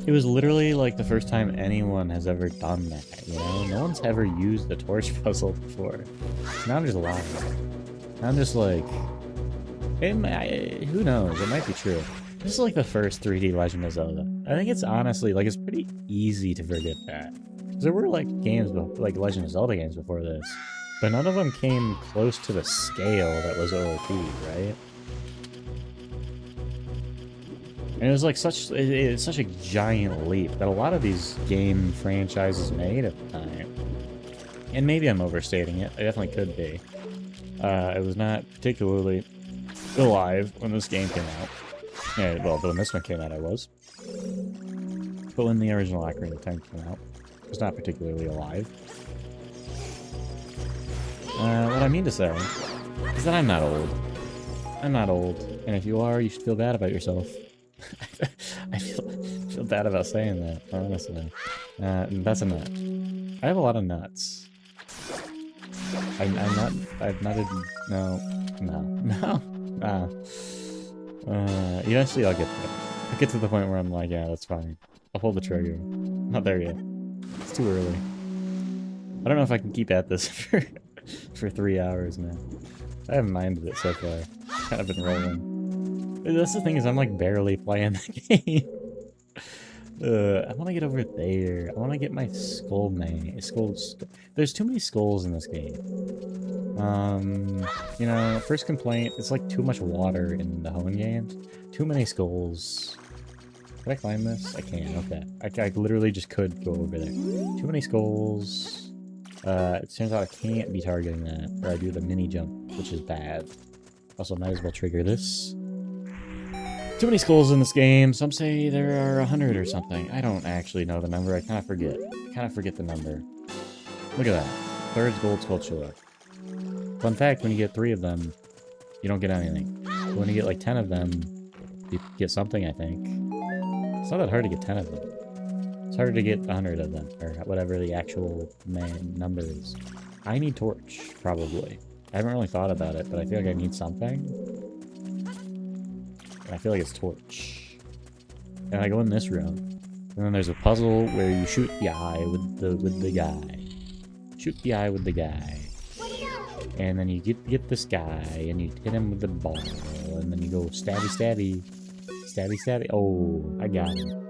it was literally like the first time anyone has ever done that, you know? No one's ever used the torch puzzle before. Now I'm just lying. I'm just like, who knows? It might be true. This is like the first 3D Legend of Zelda. I think it's honestly, like, it's pretty easy to forget that. Because there were, like, games, like Legend of Zelda games before this. But none of them came close to the scale that was OoT, right? And it was like it's such a giant leap that a lot of these game franchises made at the time. And maybe I'm overstating it. I definitely could be. It was not particularly alive when this game came out. Yeah, well, when this one came out, I was. But when the original Ocarina of Time came out, it was not particularly alive. What I mean to say is that I'm not old. I'm not old. And if you are, you should feel bad about yourself. I feel bad about saying that, honestly. That's a nut. I have a lot of nuts. Eventually I'll get there. I'll get to the point where I'm like, yeah, that's fine. I'll pull the trigger. Not there yet. It's too early. I don't know if I can keep at this for 3 hours, man. I haven't minded it so far. Kind of been rolling. That's the thing, is I'm like barely playing the game. I want to get over there. I want to get my skull There's too many skulls in this game. You know, first complaint, it's like too much water in the Hoenn games. Too many skulls. Can I climb this? I can, okay. I literally just could go over there. Too many skulls. It turns out I can't be targeting that, or I do the mini jump, which is bad. Also, might as well trigger this. Too many skulls in this game. Some say there are 100 or something. I don't actually know the number. I kind of forget. The number. Look at that. Third gold Skulltula. Fun fact, when you get 3 of them, you don't get anything. But when you get like 10 of them, you get something, I think. It's not that hard to get 10 of them. It's harder to get 100 of them, or whatever the actual number is. I need torch, probably. I haven't really thought about it, but I feel like I need something. And I feel like it's torch. And I go in this room, and then there's a puzzle where you shoot the eye with the guy. Shoot the eye with the guy. And then you get this guy, and you hit him with the ball, and then you go stabby stabby. Stabby stabby. Oh, I got him.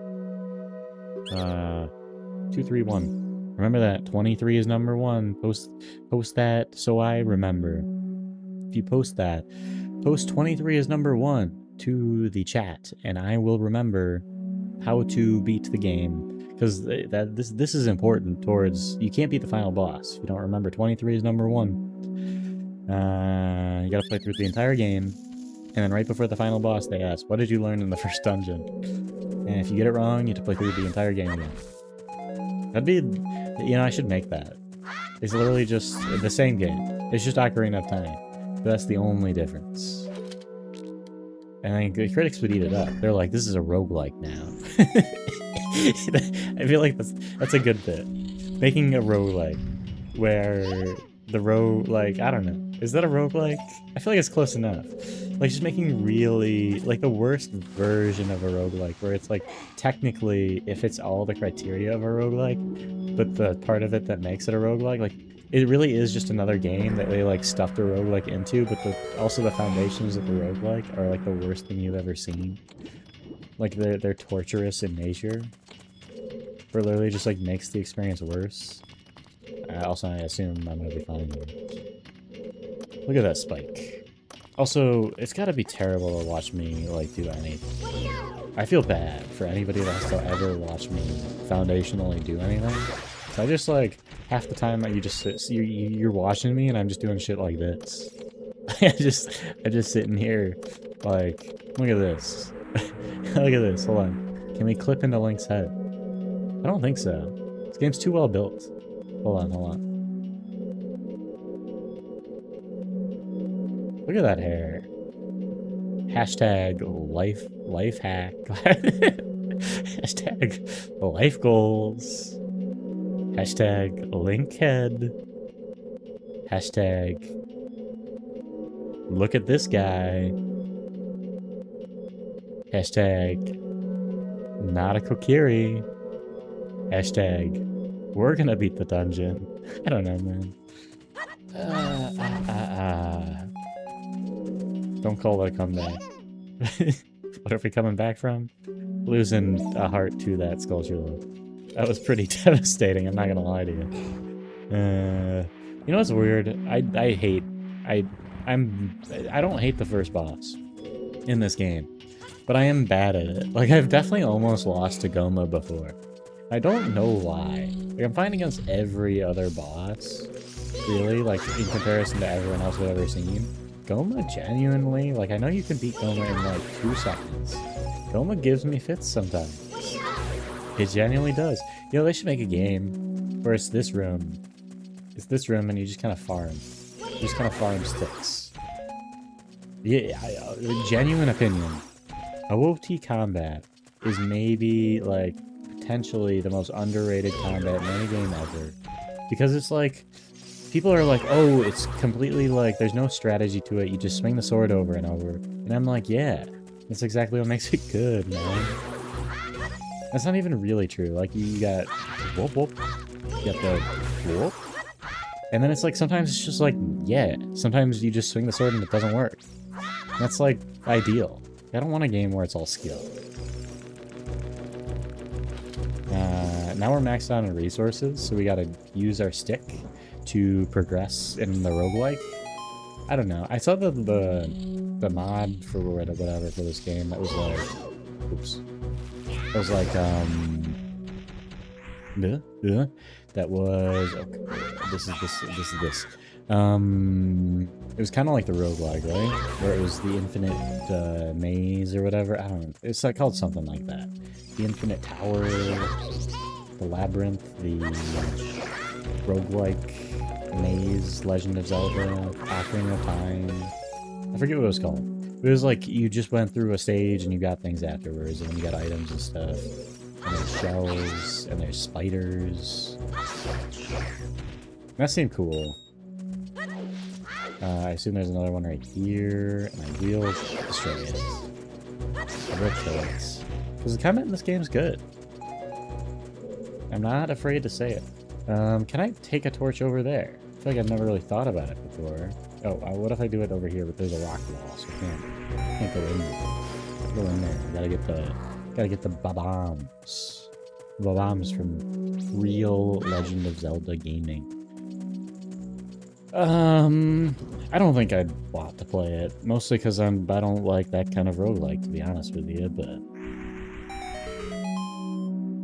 2, 3, 1. Remember that 23 is number 1. Post that so I remember. If you post that, post 23 is number 1 to the chat, and I will remember how to beat the game. Because this is important towards, you can't beat the final boss if you don't remember 23 is number 1. You gotta play through the entire game, and then right before the final boss they ask, what did you learn in the first dungeon? And if you get it wrong, you have to play through the entire game again. That'd be, you know, I should make that. It's literally just the same game. It's just Ocarina of Time. But that's the only difference. And I think the critics would eat it up. They're like, this is a roguelike now. I feel like that's a good bit. Making a roguelike where the roguelike, I don't know. Is that a roguelike? I feel like it's close enough. Like, just making really, like, the worst version of a roguelike, where it's like, technically, if it's all the criteria of a roguelike, but the part of it that makes it a roguelike, like, it really is just another game that they like stuffed a roguelike into, but also the foundations of the roguelike are like the worst thing you've ever seen. Like they're torturous in nature. Or literally just like makes the experience worse. Also, I assume I'm gonna be fine here. Look at that spike. Also, it's gotta be terrible to watch me like do anything. I feel bad for anybody that has to ever watch me foundationally do anything. So I just like half the time you just sit, you're watching me and I'm just doing shit like this. I'm just sitting here like, look at this. Look at this. Hold on. Can we clip into Link's head? I don't think so. This game's too well built. Hold on. Look at that hair. Hashtag life hack. Hashtag life goals. Hashtag Linkhead. Hashtag look at this guy. Hashtag not a Kokiri. Hashtag we're gonna beat the dungeon. I don't know, man. Don't call that a comeback. What are we coming back from? Losing a heart to that sculpture. That was pretty devastating, I'm not gonna lie to you. You know what's weird? I don't hate the first boss in this game, but I am bad at it. Like, I've definitely almost lost to Goma before. I don't know why. Like, I'm fighting against every other boss, really, like, in comparison to everyone else I've ever seen. Goma genuinely, like, I know you can beat Goma in, like, 2 seconds. Goma gives me fits sometimes. It genuinely does. You know, they should make a game where it's this room. It's this room and you just kind of farm. You just kind of farm sticks. Yeah, genuine opinion. OoT combat is maybe, like, potentially the most underrated combat in any game ever. Because it's like, people are like, oh, it's completely like, there's no strategy to it, you just swing the sword over and over. And I'm like, yeah, that's exactly what makes it good, man. That's not even really true. Like, you got whoop whoop, you got the whoop, and then it's like, sometimes it's just like, yeah, sometimes you just swing the sword and it doesn't work. That's like, ideal. I don't want a game where it's all skill. Now we're maxed out on resources, so we gotta use our stick to progress in the roguelike. I don't know. I saw the mod for whatever for this game that was like, oops. It was like, that was, okay, this is this. It was kind of like the roguelike, right? Where it was the infinite maze or whatever. I don't know. It's like called something like that. The infinite tower, the labyrinth, the roguelike maze, Legend of Zelda, Ocarina of Time. I forget what it was called. It was like you just went through a stage and you got things afterwards, and then you got items and stuff. And there's shells, and there's spiders. That seemed cool. I assume there's another one right here, and I will destroy it. I will kill it. Because the combat in this game is good. I'm not afraid to say it. Can I take a torch over there? I feel like I've never really thought about it before. Oh, what if I do it over here, but there's a rock wall, so I can't go in there. Go in there. Gotta get the bombs. Bombs from real Legend of Zelda gaming. I don't think I'd want to play it, mostly because I don't like that kind of roguelike, to be honest with you, but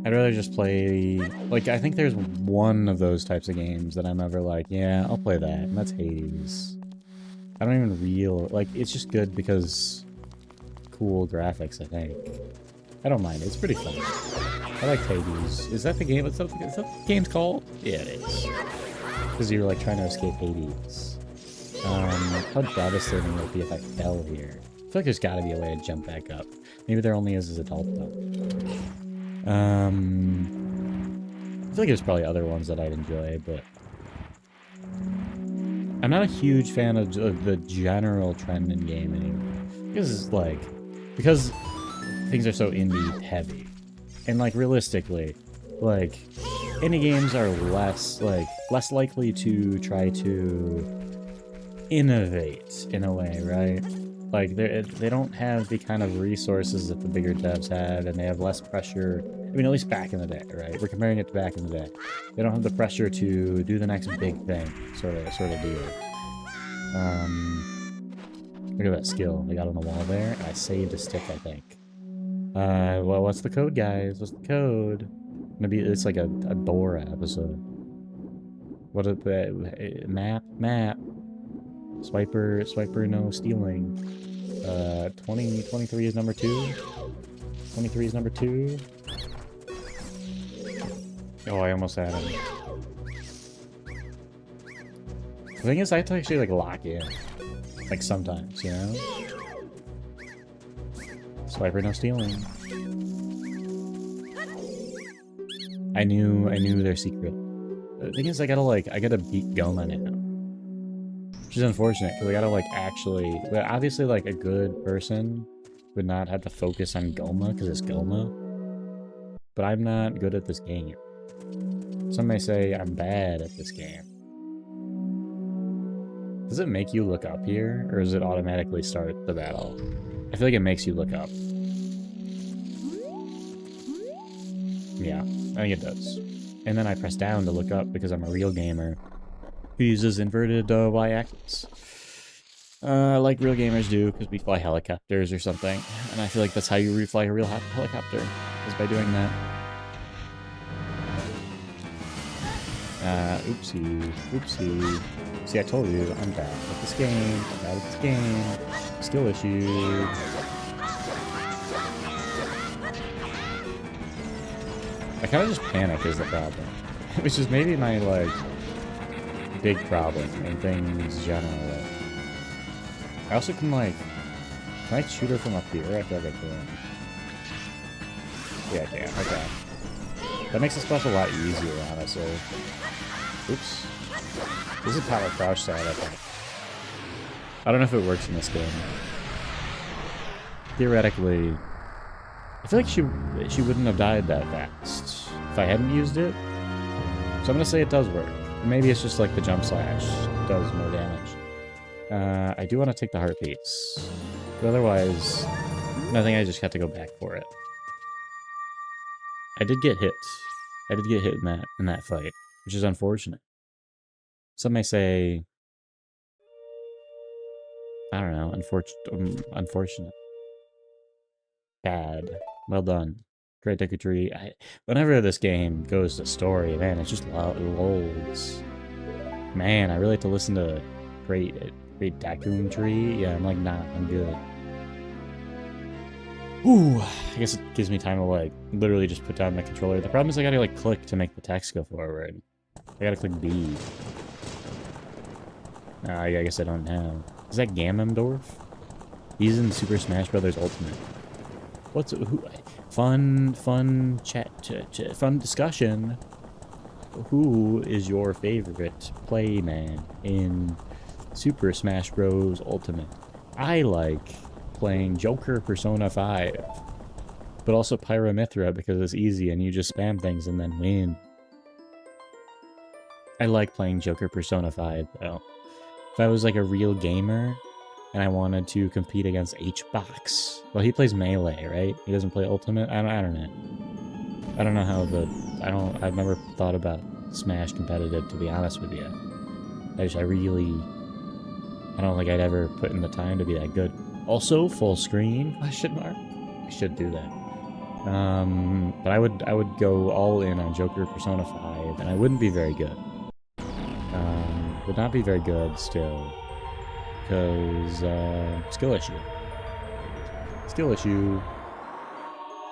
I'd rather just play, like, I think there's one of those types of games that I'm ever like, yeah, I'll play that, and that's Hades. I don't even like, it's just good because cool graphics, I think. I don't mind it, it's pretty fun. I like Hades. Is that the game? Is that what the game's called? Yeah, it is. Because you're, like, trying to escape Hades. How devastating would it be if I fell here? I feel like there's gotta be a way to jump back up. Maybe there only is as adult, though. I feel like there's probably other ones that I'd enjoy, but I'm not a huge fan of the general trend in gaming. Because things are so indie heavy. And, like, realistically, like, indie games are less likely to try to innovate in a way, right? Like they don't have the kind of resources that the bigger devs had, and they have less pressure. I mean, at least back in the day, right? We're comparing it to back in the day. They don't have the pressure to do the next big thing, sort of deal. Look at that skill I got on the wall there, and I saved a stick, I think. Well, what's the code, guys? What's the code? Maybe it's like a Dora episode. What is the map? Swiper, no stealing. 23 is number 2. 23 is number 2. Oh, I almost had him. The thing is, I have to actually, like, lock in. Like, sometimes, you know? Swiper, no stealing. I knew their secret. The thing is, I gotta beat Goma now. Which is unfortunate, because I gotta, like, actually... But obviously, like, a good person would not have to focus on Goma, because it's Goma. But I'm not good at this game. Some may say I'm bad at this game. Does it make you look up here, or does it automatically start the battle? I feel like it makes you look up. Yeah, I think it does. And then I press down to look up because I'm a real gamer who uses inverted y-axis. Like real gamers do, because we fly helicopters or something. And I feel like that's how you fly a real helicopter, is by doing that. Oopsie. See, I told you, I'm bad at this game. Skill issue. I kind of just panic is the problem. Which is maybe my, like, big problem in things generally. I also can, like... Can I shoot her from up here? I feel like I can. Yeah, I can. Okay. That makes this stuff a lot easier, honestly. Oops. This is power crouch side, I think. I don't know if it works in this game. Theoretically... I feel like she wouldn't have died that fast if I hadn't used it. So I'm gonna say it does work. Maybe it's just like the jump slash does more damage. I do want to take the heartbeats. But otherwise, I think I just have to go back for it. I did get hit. I did get hit in that fight, which is unfortunate. Some may say, I don't know, unfortunate. Bad. Well done. Great Deku Tree. Whenever this game goes to story, man, it's just loads. Man, I really have to listen to Great Deku Tree. Yeah, I'm like, nah, I'm good. Ooh, I guess it gives me time to, like, literally just put down my controller. The problem is I gotta, like, click to make the text go forward. I gotta click B. I guess I don't know. Is that Ganondorf? He's in Super Smash Bros. Ultimate. Fun chat, fun discussion. Who is your favorite playman in Super Smash Bros. Ultimate? I like playing Joker Persona 5, but also Pyramithra because it's easy and you just spam things and then win. I like playing Joker Persona 5 though. If I was like a real gamer and I wanted to compete against H-Box. Well, he plays Melee, right? He doesn't play Ultimate? I don't know. I don't know how I've never thought about Smash competitive, to be honest with you. I don't think I'd ever put in the time to be that good. Also, full screen, question mark? I should do that. But I would go all in on Joker Persona 5, and I wouldn't be very good. Would not be very good still. Because, skill issue.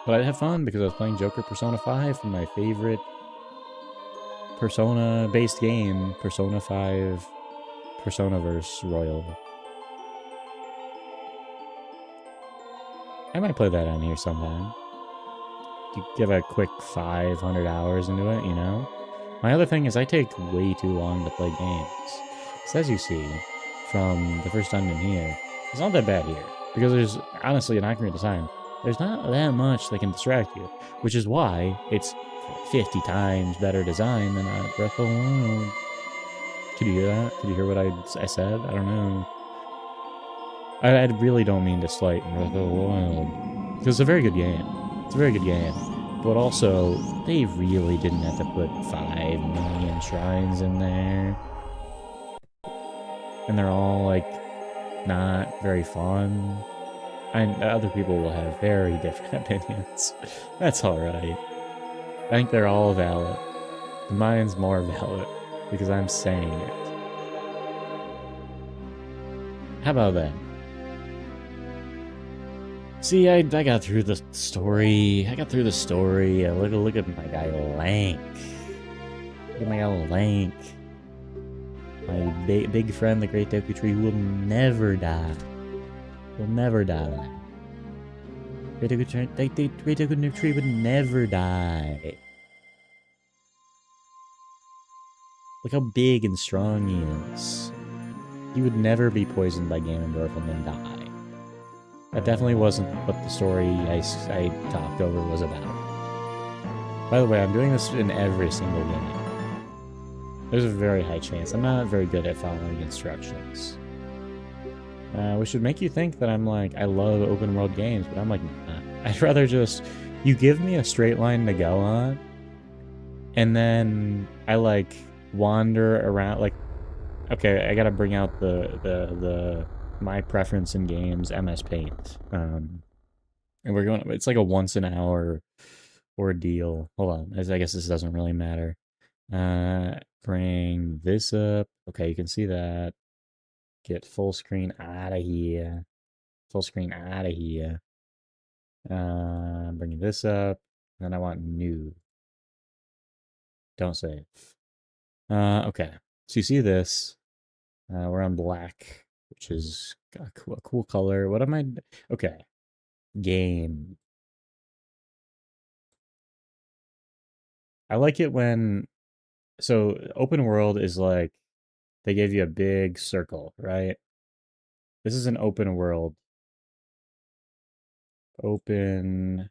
But I'd have fun because I was playing Joker Persona 5 from my favorite Persona-based game, Persona 5 Personaverse Royal. I might play that on here sometime. You give a quick 500 hours into it, you know? My other thing is I take way too long to play games. So as you see, from the first dungeon here, it's not that bad here. Because there's, honestly, an accurate design, there's not that much that can distract you. Which is why it's 50 times better design than Breath of the Wild. Could you hear that? Could you hear what I said? I don't know. I really don't mean to slight Breath of the Wild. Because it's a very good game. It's a very good game. But also, they really didn't have to put 5 million shrines in there. And they're all, like, not very fun. And other people will have very different opinions. That's alright. I think they're all valid. Mine's more valid, because I'm saying it. How about that? See, I got through the story. Look at my guy Lank. Look at my guy Lank. My big friend, the Great Deku Tree, who will never die. Will never die. Great Deku Tree would never die. Look how big and strong he is. He would never be poisoned by Ganondorf and then die. That definitely wasn't what the story I talked over was about. By the way, I'm doing this in every single game. There's a very high chance. I'm not very good at following instructions. Which should make you think that I'm like, I love open world games, but I'm like, nah. I'd rather just, you give me a straight line to go on, and then I like wander around, like, okay, I gotta bring out the my preference in games, MS Paint. And we're going, it's like a once an hour ordeal. Hold on, I guess this doesn't really matter. Bring this up. Okay, you can see that. Get full screen out of here. Full screen out of here. Bring this up. Then I want new. Don't save. Okay. So you see this. We're on black, which is a cool color. What am I? Okay. Game. I like it when, so open world is like, they gave you a big circle, right? This is an open world. Open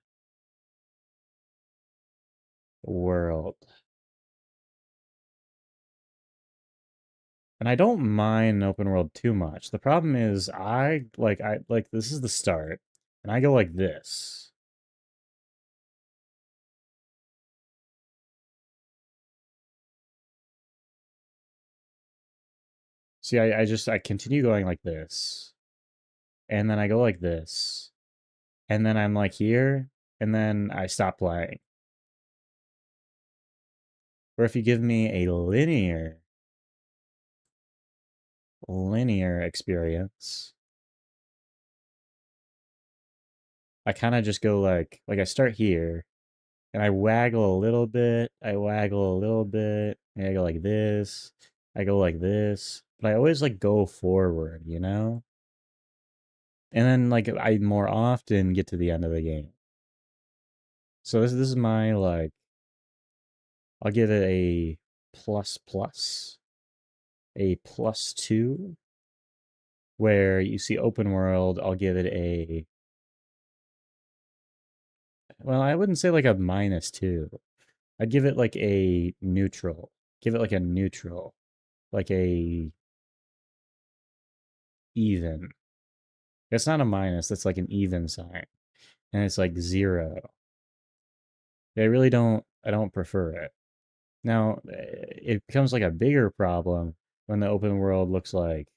world. And I don't mind open world too much. The problem is I like this is the start, and I go like this. See, I continue going like this. And then I go like this. And then I'm like here, and then I stop playing. Or if you give me a linear experience, I kind of just go like I start here, and I waggle a little bit, and I go like this, I go like this, but I always like go forward, you know? And then like I more often get to the end of the game. So this is my like, I'll give it a +2, where you see open world, I'll give it a, well, I wouldn't say like a -2. I'd give it like a neutral. Give it like a neutral. Like a even. It's not a minus, that's like an even sign. And it's like 0. I don't prefer it. Now, it becomes like a bigger problem when the open world looks like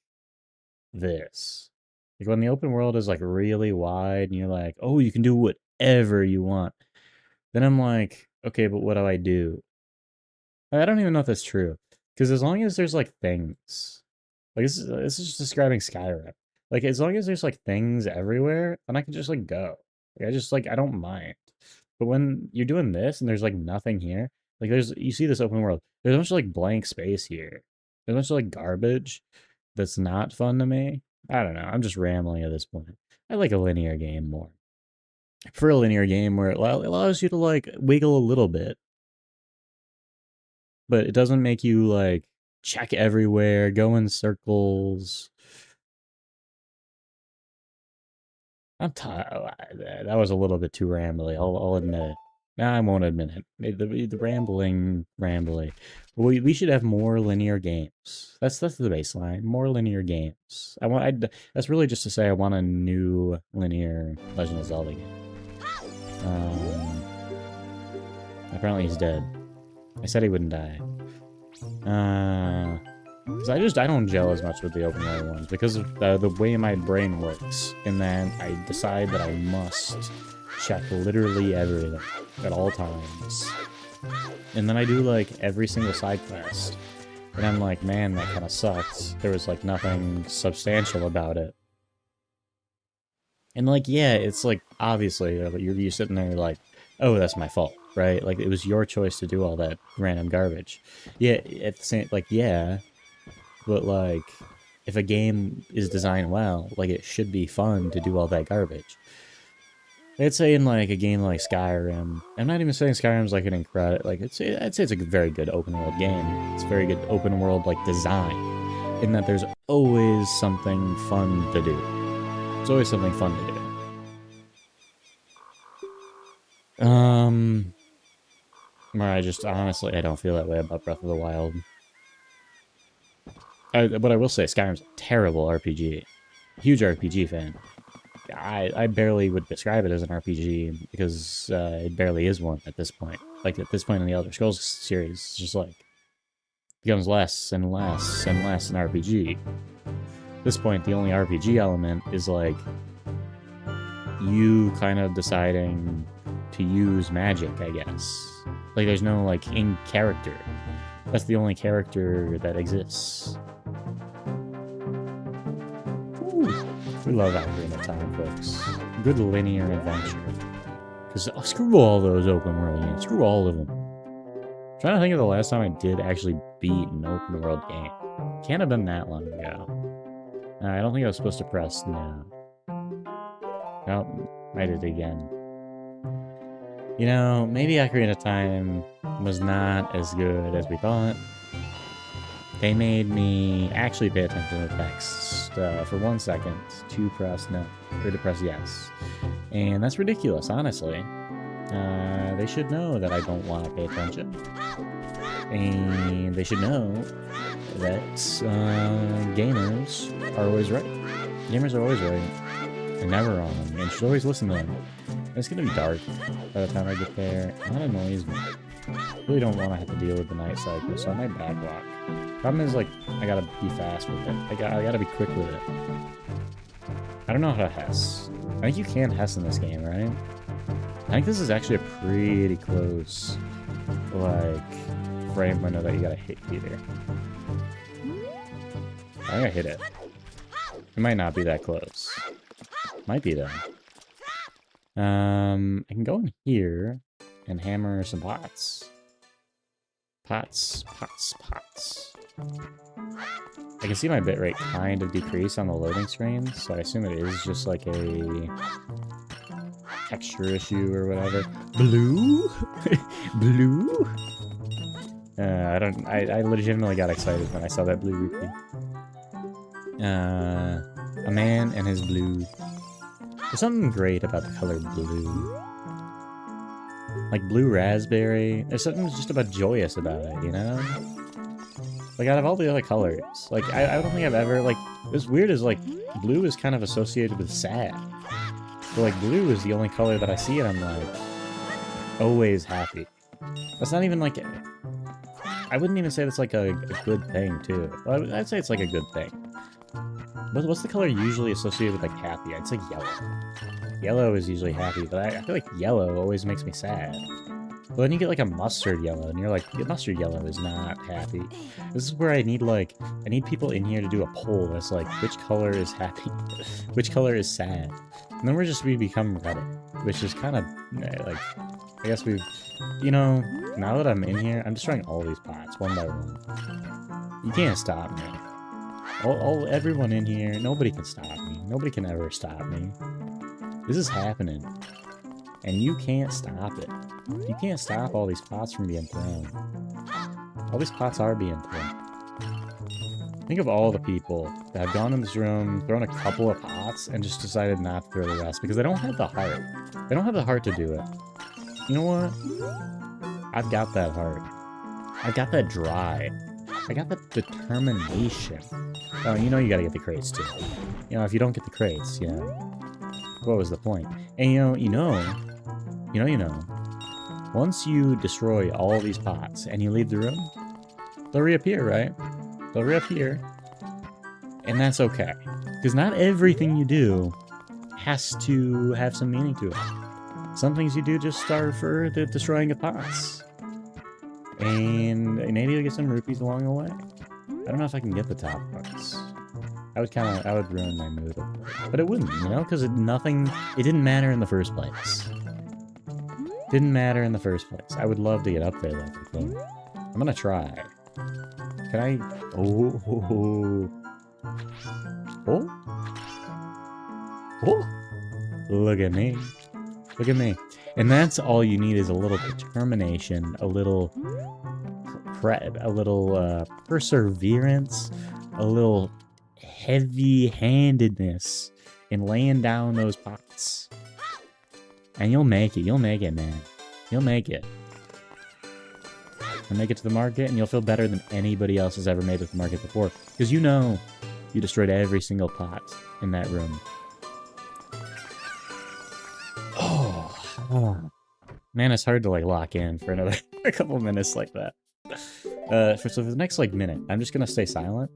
this. Like when the open world is like really wide and you're like, oh, you can do whatever you want. Then I'm like, okay, but what do I do? I don't even know if that's true. Because as long as there's like things, like this is just describing Skyrim. Like as long as there's like things everywhere, then I can just like go. Like, I don't mind. But when you're doing this and there's like nothing here, like you see this open world, there's a bunch of like blank space here. There's a bunch of like garbage that's not fun to me. I don't know. I'm just rambling at this point. I like a linear game more. I prefer a linear game where it allows you to like wiggle a little bit, but it doesn't make you like check everywhere, go in circles. I'm tired. That was a little bit too rambly. I'll admit it. I won't admit it. The rambling. We should have more linear games. That's the baseline. More linear games. That's really just to say I want a new linear Legend of Zelda game. Apparently he's dead. I said he wouldn't die. Because I don't gel as much with the open world ones because of the way my brain works. In that I decide that I must check literally everything at all times. And then I do like every single side quest. And I'm like, man, that kind of sucks. There was like nothing substantial about it. And like, yeah, it's like, obviously, you're sitting there like, oh, that's my fault, right? Like, it was your choice to do all that random garbage. Yeah, at the same, like, yeah, but like, if a game is designed well, like, it should be fun to do all that garbage. I'd say in like a game like Skyrim, I'm not even saying Skyrim's like an incredible, like, I'd say it's a very good open world game. It's very good open world like design, in that there's always something fun to do. There's always something fun to do. Where I just, honestly, I don't feel that way about Breath of the Wild. But I will say, Skyrim's a terrible RPG. Huge RPG fan. I barely would describe it as an RPG, because it barely is one at this point. Like, at this point in the Elder Scrolls series, it's just like, becomes less and less and less an RPG. At this point, the only RPG element is, like, you kind of deciding to use magic, I guess. Like, there's no, like, in-character. That's the only character that exists. Ooh. We love Ocarina of Time, folks. Good linear adventure. Because screw all those open world games. Screw all of them. I'm trying to think of the last time I did actually beat an open world game. Can't have been that long ago. I don't think I was supposed to press no. Oh, I did it again. You know, maybe Ocarina of Time was not as good as we thought. They made me actually pay attention to the text for 1 second to press no, or to press yes. And that's ridiculous, honestly. They should know that I don't want to pay attention. And they should know that gamers are always right. Gamers are always right. They're never wrong. And you should always listen to them. It's going to be dark by the time I get there. And that annoys me. I really don't want to have to deal with the night cycle, so I might backwalk. Problem is, like, I gotta be fast with it. I gotta be quick with it. I don't know how to Hess. I think you can Hess in this game, right? I think this is actually a pretty close, like, frame window that you gotta hit here. I think I hit it. It might not be that close. Might be, though. I can go in here and hammer some pots. Pots. I can see my bitrate kind of decrease on the loading screen, so I assume it is just like a texture issue or whatever. Blue? Blue? I legitimately got excited when I saw that blue rupee. A man and his blue. There's something great about the color blue. Like blue raspberry. There's something just about joyous about it, you know? Like, out of all the other colors, like, I don't think I've ever, like, what's weird is, like, blue is kind of associated with sad. But, like, blue is the only color that I see and I'm, like, always happy. That's not even, like, I wouldn't even say that's, like, a good thing, too. Well, I'd say it's, like, a good thing. What's the color usually associated with, like, happy? I'd say yellow. Yellow is usually happy, but I feel like yellow always makes me sad. But then you get like a mustard yellow, and you're like, mustard yellow is not happy. This is where I need people in here to do a poll that's like, which color is happy? Which color is sad? And then we become Reddit, which is kind of, like, I guess we've, you know, now that I'm in here, I'm destroying all these pots, one by one. You can't stop me. Everyone in here, nobody can stop me. Nobody can ever stop me. This is happening. And you can't stop it. You can't stop all these pots from being thrown. All these pots are being thrown. Think of all the people that have gone in this room, thrown a couple of pots, and just decided not to throw the rest because they don't have the heart. They don't have the heart to do it. You know what? I've got that heart. I got that drive. I got that determination. Oh, you know you gotta get the crates too. You know, if you don't get the crates, you know, what was the point? And you know, once you destroy all these pots and you leave the room, they'll reappear, right? They'll reappear. And that's okay. Because not everything you do has to have some meaning to it. Some things you do just start for the destroying of pots. And maybe you'll get some rupees along the way. I don't know if I can get the top parts. I would ruin my mood. But it wouldn't, you know? Because it didn't matter in the first place. Didn't matter in the first place. I would love to get up there, though, I think. I'm gonna try. Can I... Oh. Look at me. Look at me. And that's all you need is a little determination, a little perseverance, a little heavy-handedness in laying down those pots. And you'll make it. You'll make it, man. You'll make it. You'll make it to the market, and you'll feel better than anybody else has ever made it to the market before. Because you know you destroyed every single pot in that room. Oh. Man, it's hard to, like, lock in for another a couple minutes like that. So for the next, like, minute, I'm just gonna stay silent.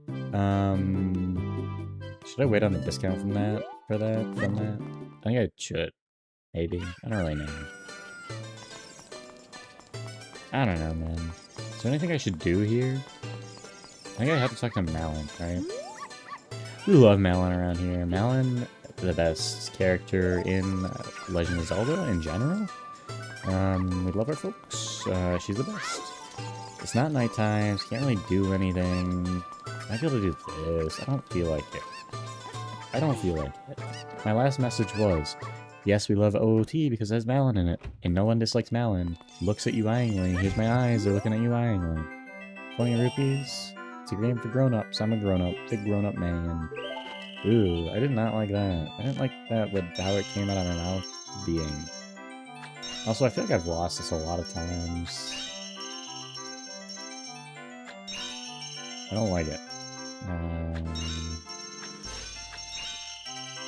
Should I wait on the discount from that? I think I should. Maybe. I don't really know. I don't know, man. Is there anything I should do here? I think I have to talk to Malon, right? We love Malon around here. Malon, the best character in Legend of Zelda in general. We love our folks. She's the best. It's not nighttime. She can't really do anything. I might be able to do this. I don't feel like it. I don't feel like it. My last message was, yes, we love OoT because there's Malon in it. And no one dislikes Malon. Looks at you eyingly. Here's my eyes. They're looking at you eyingly. 20 rupees. It's a game for grown-ups. I'm a grown-up. Big grown-up man. Ooh, I did not like that. I didn't like that with how it came out of my mouth being. Also, I feel like I've lost this a lot of times. I don't like it.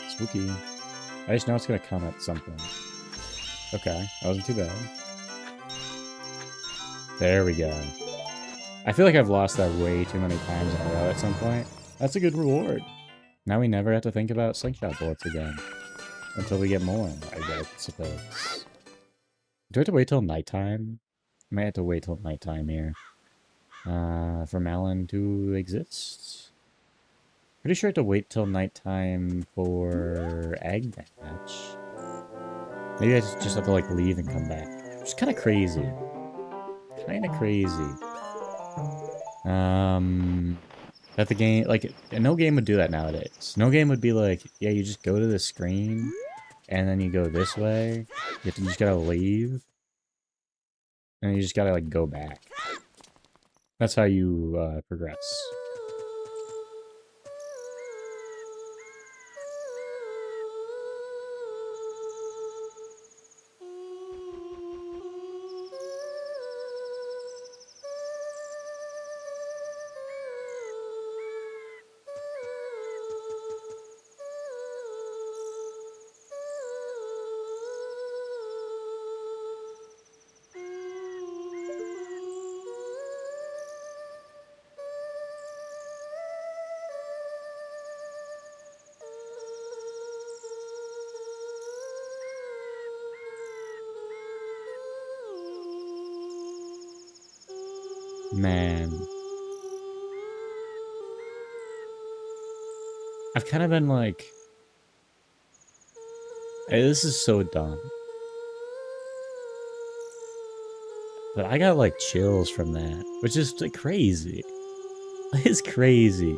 Spooky. I just know it's gonna come at some point. Okay, that wasn't too bad. There we go. I feel like I've lost that way too many times in a row at some point. That's a good reward. Now we never have to think about slingshot bullets again. Until we get more, I suppose. Do I have to wait till nighttime? I might have to wait till nighttime here. For Malon to exist? Pretty sure I have to wait till nighttime for Egg Match. Maybe I just have to, like, leave and come back. Which is kind of crazy. Kind of crazy. That the game, like, no game would do that nowadays. No game would be like, yeah, you just go to the screen, and then you go this way. You just gotta leave. And you just gotta, like, go back. That's how you, progress. Man. I've kind of been like... Hey, this is so dumb. But I got, like, chills from that. Which is, like, crazy. It's crazy.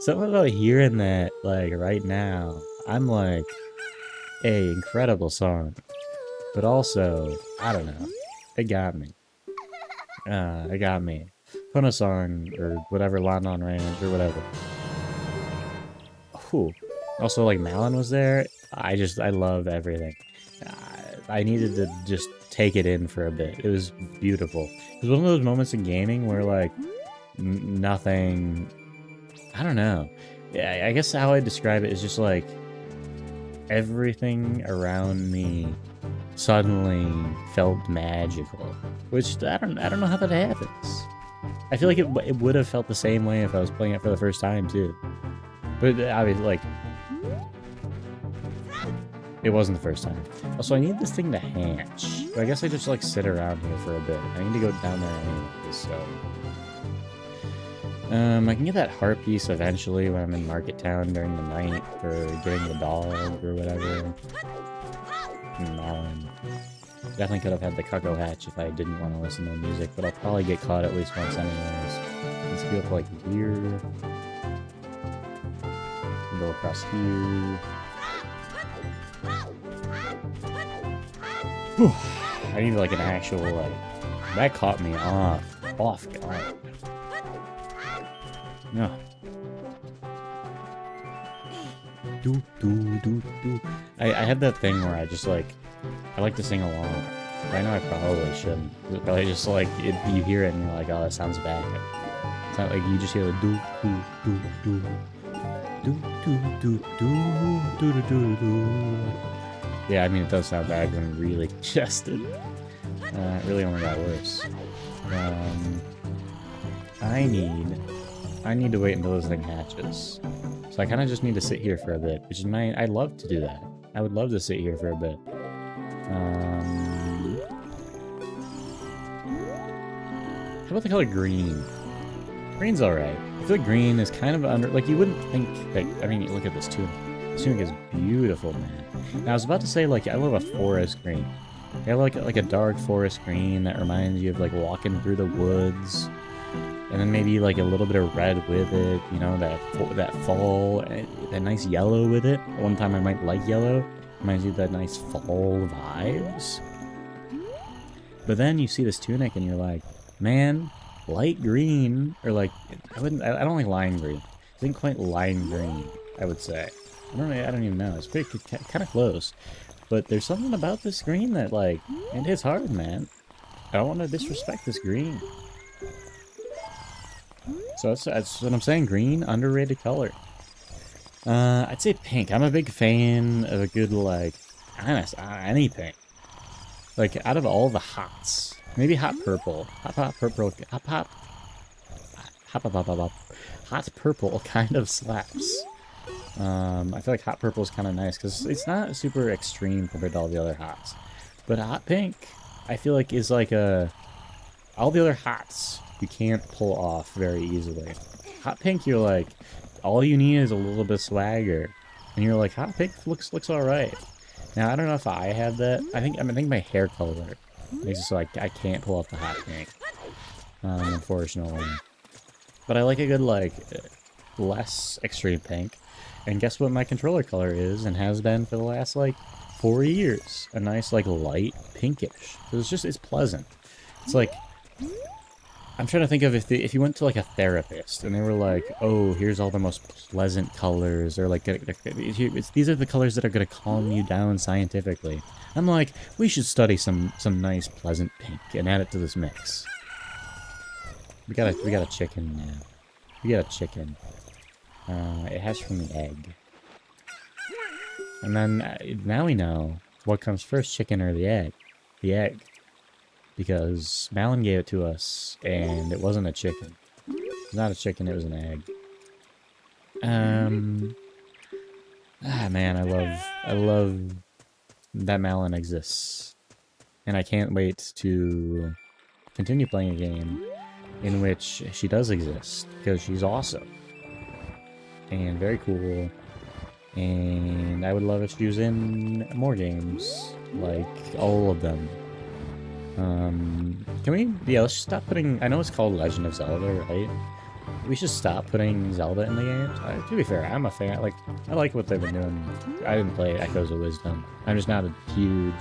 Something about hearing that, like, right now. I'm like... Hey, incredible song. But also, I don't know. It got me. It got me. Put a song, or whatever, Land on Range, or whatever. Ooh. Also, like, Malon was there. I love everything. I needed to just take it in for a bit. It was beautiful. It was one of those moments in gaming where, like, nothing... I don't know. I guess how I describe it is just, like, everything around me suddenly felt magical. Which, I don't know how that happens. I feel like it would have felt the same way if I was playing it for the first time, too. But, obviously, like... It wasn't the first time. Also, I need this thing to hatch. But I guess I just, like, sit around here for a bit. I need to go down there anyways, so... I can get that heart piece eventually when I'm in Market Town during the night for getting the dog or whatever. Definitely could have had the Cuckoo Hatch if I didn't want to listen to the music, but I'll probably get caught at least once anyways. Let's go up, like, here. Go across here. Whew. I need, like, an actual, like... That caught me off guard. No. I have that thing where I just, like... I like to sing along. I know I probably shouldn't. It's probably just, like, you hear it and you're like, oh, that sounds bad. It's not like you just hear the do. Yeah, I mean, it does sound bad when really congested. It really only got worse. I need to wait until this thing hatches. So I kind of just need to sit here for a bit, which is I'd love to do that. I would love to sit here for a bit. How about the color green? Green's alright. I feel like green is kind of under... Like, you wouldn't think that... I mean, look at this tunic. This tunic is beautiful, man. Now, I was about to say, like, I love a forest green. I like a dark forest green that reminds you of, like, walking through the woods. And then maybe, like, a little bit of red with it. You know, that fall... That nice yellow with it. One time I might like yellow. Reminds you of that nice fall vibes. But then you see this tunic and you're like, man... Light green, or like, I don't like lime green. I think quite lime green, I would say. I don't even know. It's pretty kind of close. But there's something about this green that, like, it hits hard, man. I don't want to disrespect this green. So that's what I'm saying. Green, underrated color. I'd say pink. I'm a big fan of a good, like, any pink. Like, out of all the hots. Maybe hot purple. Hot purple kind of slaps. I feel like hot purple is kind of nice because it's not super extreme compared to all the other hots. But hot pink, I feel like is like all the other hots you can't pull off very easily. Hot pink, you're like, all you need is a little bit of swagger, and you're like, hot pink looks all right. Now I don't know if I have that. I think my hair color makes it so I can't pull off the hot pink, unfortunately. But I like a good, like, less extreme pink. And guess what my controller color is and has been for the last, like, 4 years? A nice, like, light pinkish. It's pleasant. It's like, I'm trying to think of if you went to, like, a therapist and they were like, oh, here's all the most pleasant colors, or like, these are the colors that are going to calm you down scientifically. I'm like, we should study some nice pleasant pink and add it to this mix. We got a chicken now. We got a chicken. It hatched from the egg. And then now we know what comes first, chicken or the egg. The egg. Because Malin gave it to us, and it wasn't a chicken. It's not a chicken, it was an egg. Man, I love that Malin exists. And I can't wait to continue playing a game in which she does exist, because she's awesome. And very cool. And I would love if she was in more games, like all of them. Can we, let's just stop putting, I know it's called Legend of Zelda, right? We should stop putting Zelda in the games. To be fair, I'm a fan, I like what they've been doing. I didn't play Echoes of Wisdom. I'm just not a huge,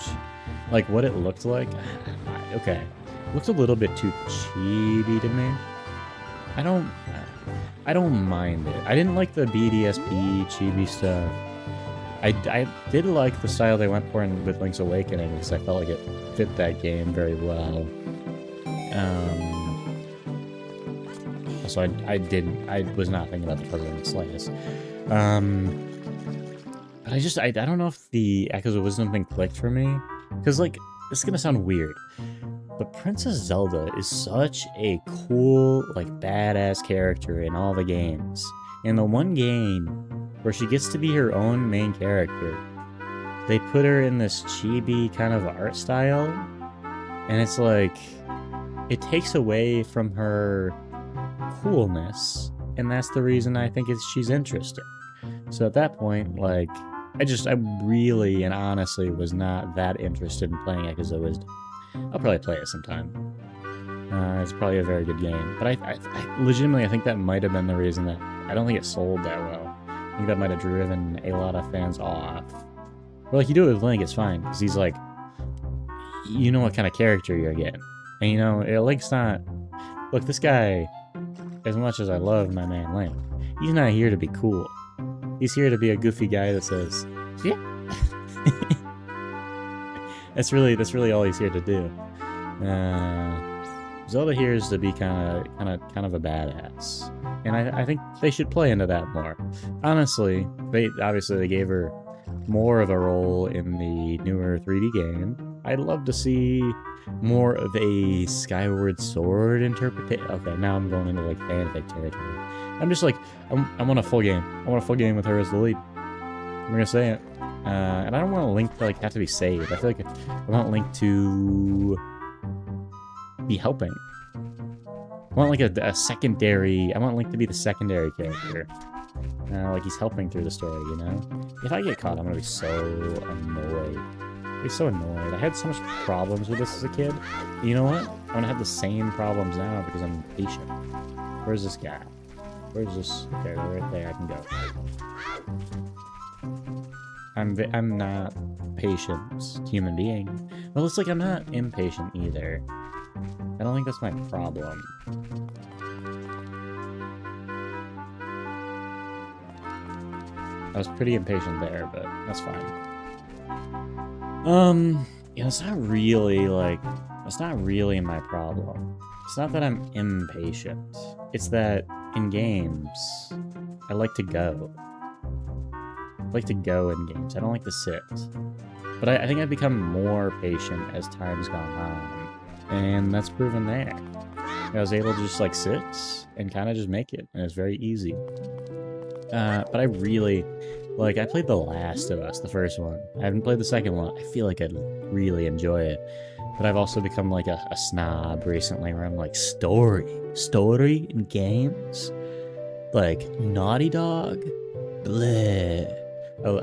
like, what it looked like, okay. It looks a little bit too chibi to me. I don't mind it. I didn't like the BDSP chibi stuff. I did like the style they went for with Link's Awakening, because I felt like it fit that game very well. Also, I was not thinking about the puzzle in the slightest. But I don't know if the Echoes of Wisdom thing clicked for me. Because, like, this is gonna sound weird, but Princess Zelda is such a cool, like, badass character in all the games. In the one game where she gets to be her own main character, they put her in this chibi kind of art style, and it's like, it takes away from her coolness, and that's the reason I think she's interesting. So at that point, like, I really and honestly was not that interested in playing Echoes of Wisdom. I'll probably play it sometime. It's probably a very good game, but I legitimately, I think that might have been the reason that I don't think it sold that well. I think that might have driven a lot of fans off. But like, you do it with Link, it's fine, because he's like, you know what kind of character you're getting. And you know, Link's not... Look, this guy, as much as I love my man Link, he's not here to be cool. He's here to be a goofy guy that says, yeah. That's really all he's here to do. Zelda here is to be kind of a badass, and I think they should play into that more. Honestly, they gave her more of a role in the newer 3D game. I'd love to see more of a Skyward Sword interpretation. Okay, now I'm going into like fanfic territory. I'm just like, I want a full game. I want a full game with her as the lead. I'm gonna say it. And I don't want Link to like have to be saved. I feel like I want Link to be helping. I want like a secondary. I want Link to be the secondary character. Like he's helping through the story, you know? If I get caught, I'm gonna be so annoyed. I'll be so annoyed. I had so much problems with this as a kid. You know what? I'm gonna have the same problems now because I'm impatient. Where's this guy? Where's this? Okay, right there. I can go. I'm not patient human being. Well, it's like I'm not impatient either. I don't think that's my problem. I was pretty impatient there, but that's fine. Yeah, it's not really my problem. It's not that I'm impatient. It's that in games, I like to go. I like to go in games. I don't like to sit. But I think I've become more patient as time's gone on. And that's proven there. I was able to just like sit and kind of just make it. And it's very easy. But I really, like, I played The Last of Us, the first one. I haven't played the second one. I feel like I'd really enjoy it. But I've also become like a snob recently where I'm like, story in games? Like, Naughty Dog? Bleh. Oh,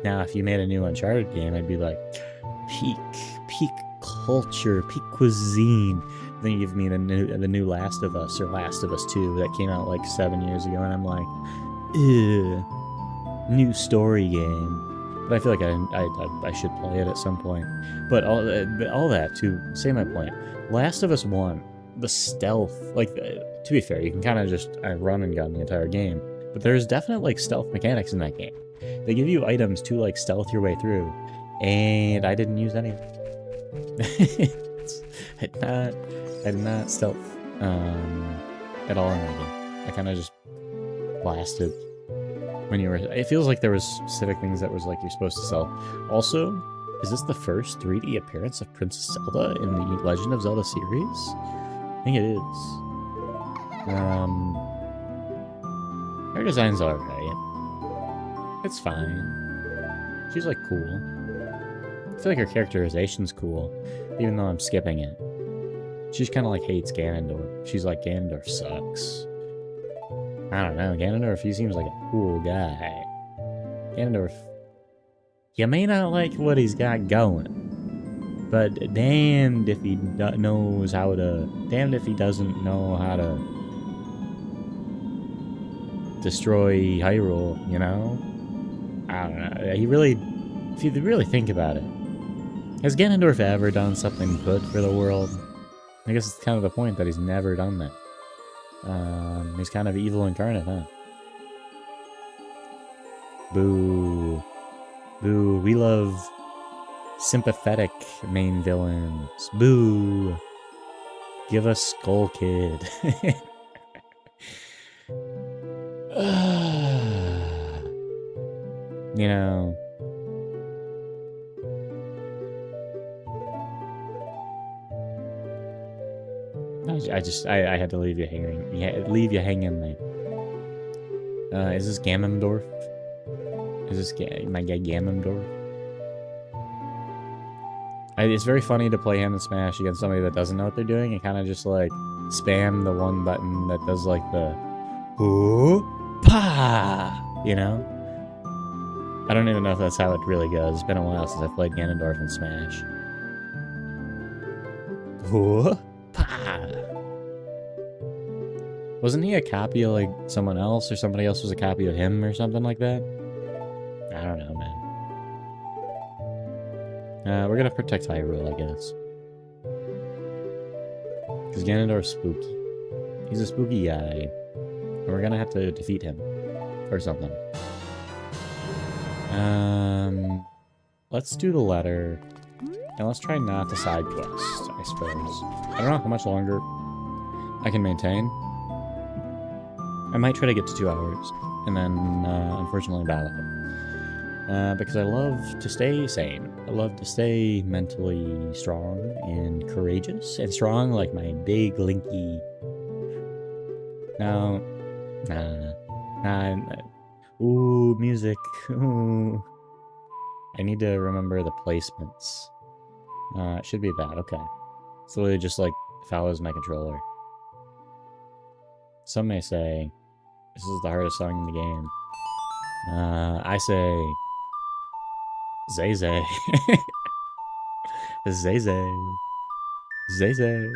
now if you made a new Uncharted game, I'd be like, peak culture, peak cuisine. Then you give me the new Last of Us, or Last of Us 2, that came out like 7 years ago, and I'm like, ew, new story game. But I feel like I should play it at some point. But all that to say my point, Last of Us 1, the stealth, like, to be fair, you can kind of just run and gun the entire game, but there's definite like stealth mechanics in that game. They give you items to like stealth your way through, and I didn't use any of them. I did not stealth at all in that game. I kind of just blasted when you were. It feels like there was specific things that was like you're supposed to sell. Also, is this the first 3D appearance of Princess Zelda in the Legend of Zelda series? I think it is. Her design's alright. It's fine. She's like cool. I feel like her characterization's cool, even though I'm skipping it. She's kind of like hates Ganondorf. She's like, Ganondorf sucks. I don't know, Ganondorf, he seems like a cool guy. Ganondorf, you may not like what he's got going, but damned if he knows how to... Damned if he doesn't know how to destroy Hyrule, you know? I don't know. He really... If you really think about it, has Ganondorf ever done something good for the world? I guess it's kind of the point that he's never done that. He's kind of evil incarnate, huh? Boo. Boo, we love sympathetic main villains. Boo! Give us Skull Kid. You know... I had to leave you hanging. Yeah, leave you hanging there. Is this Ganondorf? Is this my guy Ganondorf? It's very funny to play him in Smash against somebody that doesn't know what they're doing and kind of just like spam the one button that does like the ooh pa, you know? I don't even know if that's how it really goes. It's been a while since I played Ganondorf in Smash. Ooh pa. Wasn't he a copy of like someone else, or somebody else was a copy of him or something like that? I don't know, man. We're gonna protect Hyrule, I guess. Because Ganondorf's spooky. He's a spooky guy. And we're gonna have to defeat him. Or something. Let's do the letter. And let's try not to side quest, I suppose. I don't know how much longer I can maintain. I might try to get to 2 hours. And then, unfortunately, bow out. Because I love to stay sane. I love to stay mentally strong and courageous. And strong like my big, linky... No. Nah. Ooh, music. Ooh. I need to remember the placements. It should be that. Okay. It's literally just like follows my controller. Some may say this is the hardest song in the game. I say Zay Zay. Zay Zay. Zay Zay.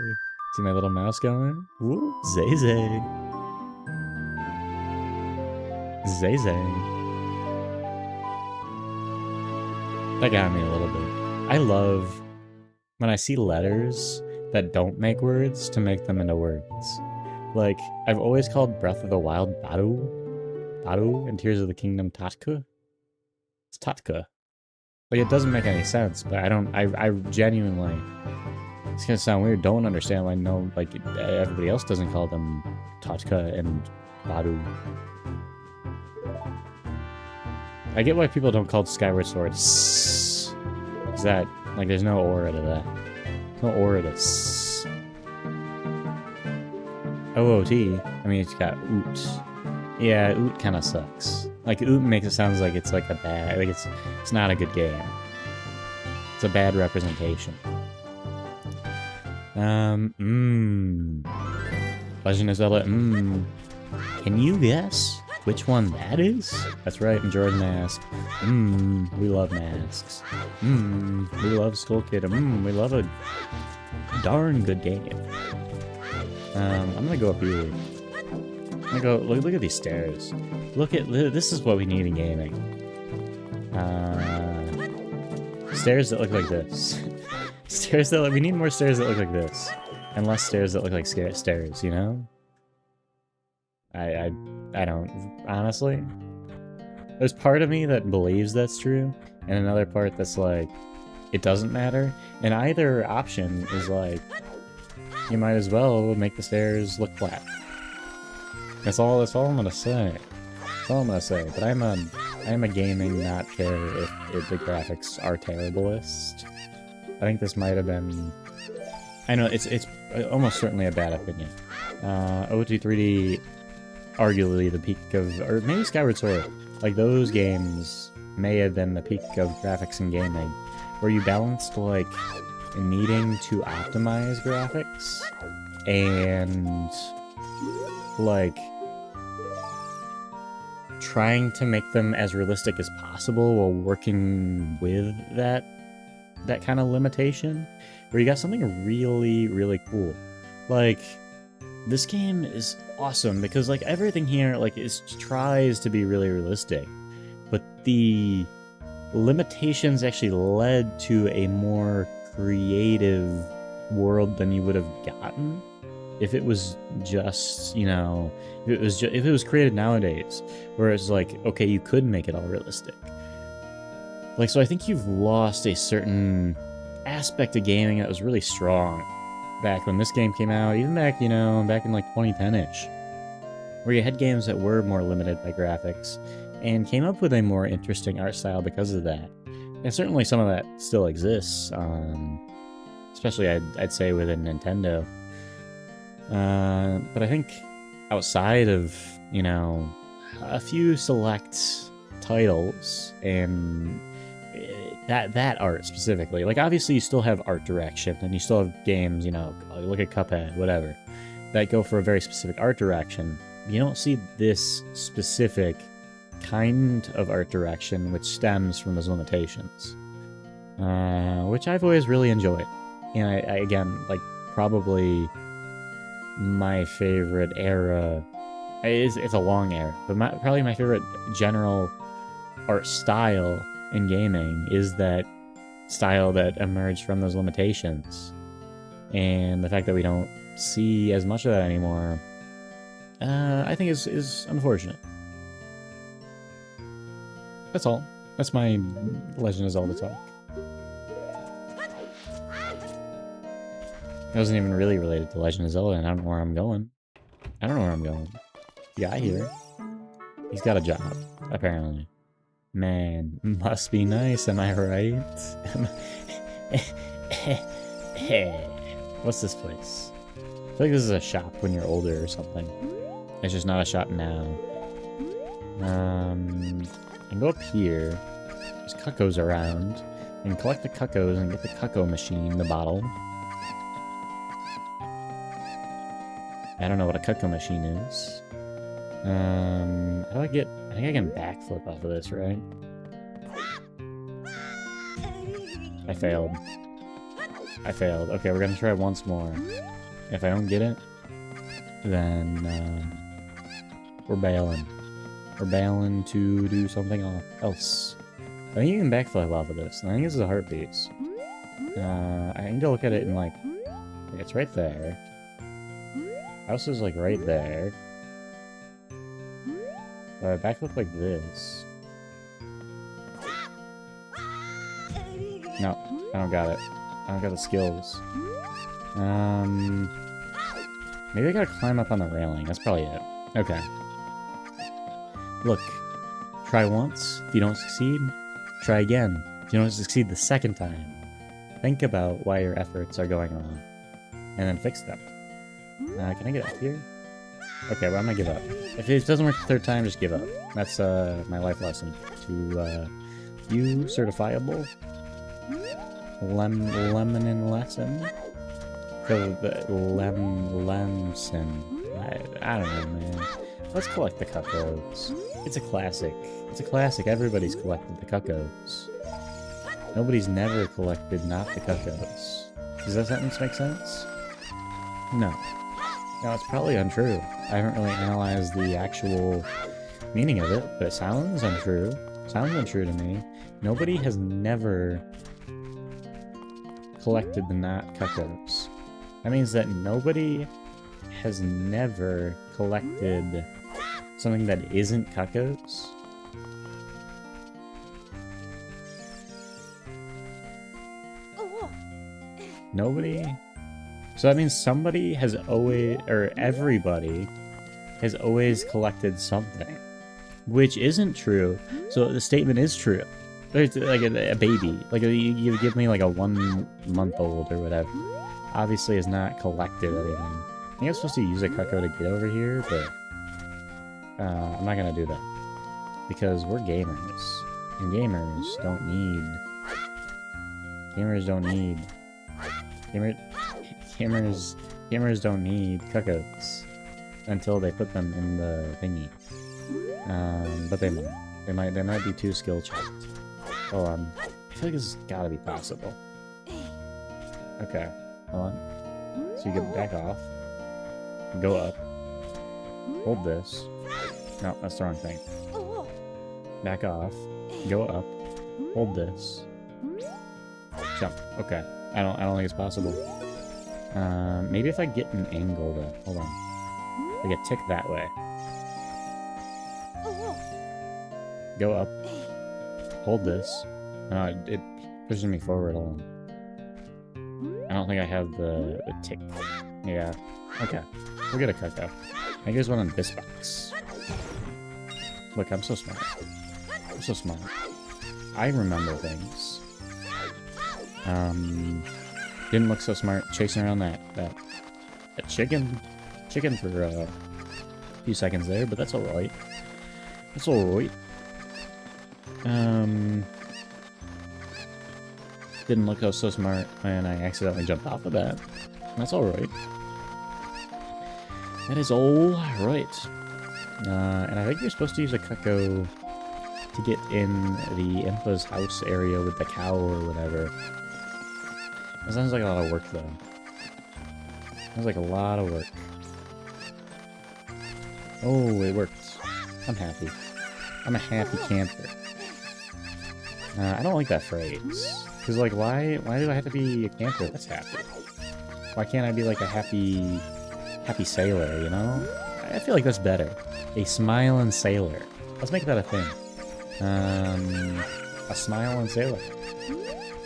See my little mouse going? Woo, Zay Zay. Zay Zay. That got me a little bit. I love when I see letters that don't make words to make them into words. Like, I've always called Breath of the Wild Baru, and Tears of the Kingdom Tatka. It's Tatka. Like, it doesn't make any sense, but I genuinely, it's gonna sound weird, don't understand why everybody else doesn't call them Tatka and Baru. I get why people don't call it Skyward Sword S. Is that, like, there's no aura to that. No aura to S. OoT, I mean, it's got OoT. Yeah, OoT kind of sucks. Like, OoT makes it sound like it's like a bad, like it's not a good game. It's a bad representation. Legend of Zelda, Can you guess which one that is? That's right, Majora's Mask. We love masks. We love Skull Kid. We love a darn good game. I'm gonna go up here. I'm gonna go, look at these stairs. This is what we need in gaming. Stairs that look like this. We need more stairs that look like this. And less stairs that look like stairs, you know? I don't, honestly. There's part of me that believes that's true, and another part that's like, it doesn't matter. And either option is like, you might as well make the stairs look flat. That's all I'm gonna say. That's all I'm gonna say. But I am a gaming not care if the graphics are terriblest. I think this might have been, I know it's almost certainly a bad opinion. OoT 3D, arguably the peak of, or maybe Skyward Sword. Like, those games may have been the peak of graphics in gaming, where you balanced, like, needing to optimize graphics and, like, trying to make them as realistic as possible while working with that kind of limitation, where you got something really, really cool. Like, this game is awesome because, like, everything here, like, tries to be really realistic, but the limitations actually led to a more creative world than you would have gotten if it was just, you know, if it was created nowadays, where it's like, okay, you could make it all realistic. Like, so I think you've lost a certain aspect of gaming that was really strong back when this game came out, even back, you know, back in like 2010-ish, where you had games that were more limited by graphics and came up with a more interesting art style because of that. And certainly some of that still exists, especially I'd say within Nintendo. But I think outside of, you know, a few select titles and that art specifically, like obviously you still have art direction and you still have games, you know, look at Cuphead, whatever, that go for a very specific art direction. You don't see this specific kind of art direction which stems from those limitations, which I've always really enjoyed. And I again, like, probably my favorite era it's a long era, but probably my favorite general art style in gaming is that style that emerged from those limitations. And the fact that we don't see as much of that anymore, I think is unfortunate. That's all. That's my Legend of Zelda talk. It wasn't even really related to Legend of Zelda, and I don't know where I'm going. I don't know where I'm going. The guy here, he's got a job, apparently. Man, must be nice, am I right? What's this place? I feel like this is a shop when you're older or something. It's just not a shop now. I can go up here. There's cuckoos around. And collect the cuckoos and get the cuckoo machine, the bottle. I don't know what a cuckoo machine is. How do I get... I think I can backflip off of this, right? I failed. I failed. Okay, we're gonna try once more. If I don't get it, then we're bailing. We're bailing to do something else. I think you can backflip off of this. I think this is a heart piece. I need to look at it and like it's right there. House is like right there. Backflip like this. No, I don't got it. I don't got the skills. Maybe I gotta climb up on the railing. That's probably it. Okay. Look. Try once. If you don't succeed, try again. If you don't succeed the second time, think about why your efforts are going wrong. And then fix them. Can I get up here? Okay, well, I'm gonna give up. If it doesn't work the third time, just give up. That's my life lesson to you, certifiable lemon lesson. Lemson. I don't know, man. Let's collect the cuckoos. It's a classic. It's a classic. Everybody's collected the cuckoos. Nobody's never collected not the cuckoos. Does that sentence make sense? No. No, it's probably untrue. I haven't really analyzed the actual meaning of it, but it sounds untrue. Sounds untrue to me. Nobody has never collected the not cuckoos. That means that nobody has never collected something that isn't cuckoos. Nobody? So that means somebody has always, or everybody has always collected something, which isn't true. So the statement is true. There's like a baby, like you give me like a 1 month old or whatever, obviously has not collected anything. I think I'm supposed to use a cuckoo to get over here, but I'm not gonna do that because we're gamers, and gamers don't need cuckoos until they put them in the thingy. But they might. They might be too skill checked. Hold on. I feel like this has gotta be possible. Okay, hold on. So you can back off. Go up. Hold this. No, that's the wrong thing. Back off. Go up. Hold this. Jump. Okay. I don't think it's possible. Maybe if I get an angle though. Hold on. Like a tick that way. Go up. Hold this. No, it pushes me forward alone. I don't think I have the tick. Yeah. Okay. We'll get a Cucko. I think there's one in this box. Look, I'm so smart. I'm so smart. I remember things. Didn't look so smart chasing around that chicken for a few seconds there, but that's alright. That's alright. Didn't look so smart when I accidentally jumped off of that. That's alright. That is alright. And I think you're supposed to use a Cucko to get in the Impa's house area with the cow or whatever. That sounds like a lot of work, though. Sounds like a lot of work. Oh, it worked. I'm happy. I'm a happy camper. I don't like that phrase. Because, like, why do I have to be a camper that's happy? Why can't I be, like, a happy sailor, you know? I feel like that's better. A smiling sailor. Let's make that a thing. A smiling sailor.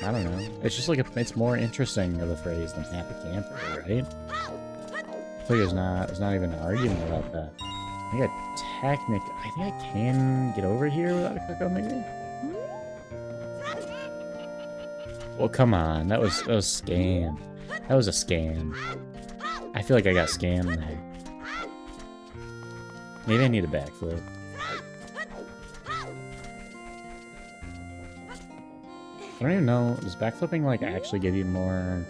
I don't know. It's just like it's more interesting of a phrase than happy camper, right? I feel like there's not even an argument about that. I think I can get over here without a Cucko, maybe? Well, come on. That was a scam. That was a scam. I feel like I got scammed there. Maybe I need a backflip. I don't even know. Does backflipping like actually give you more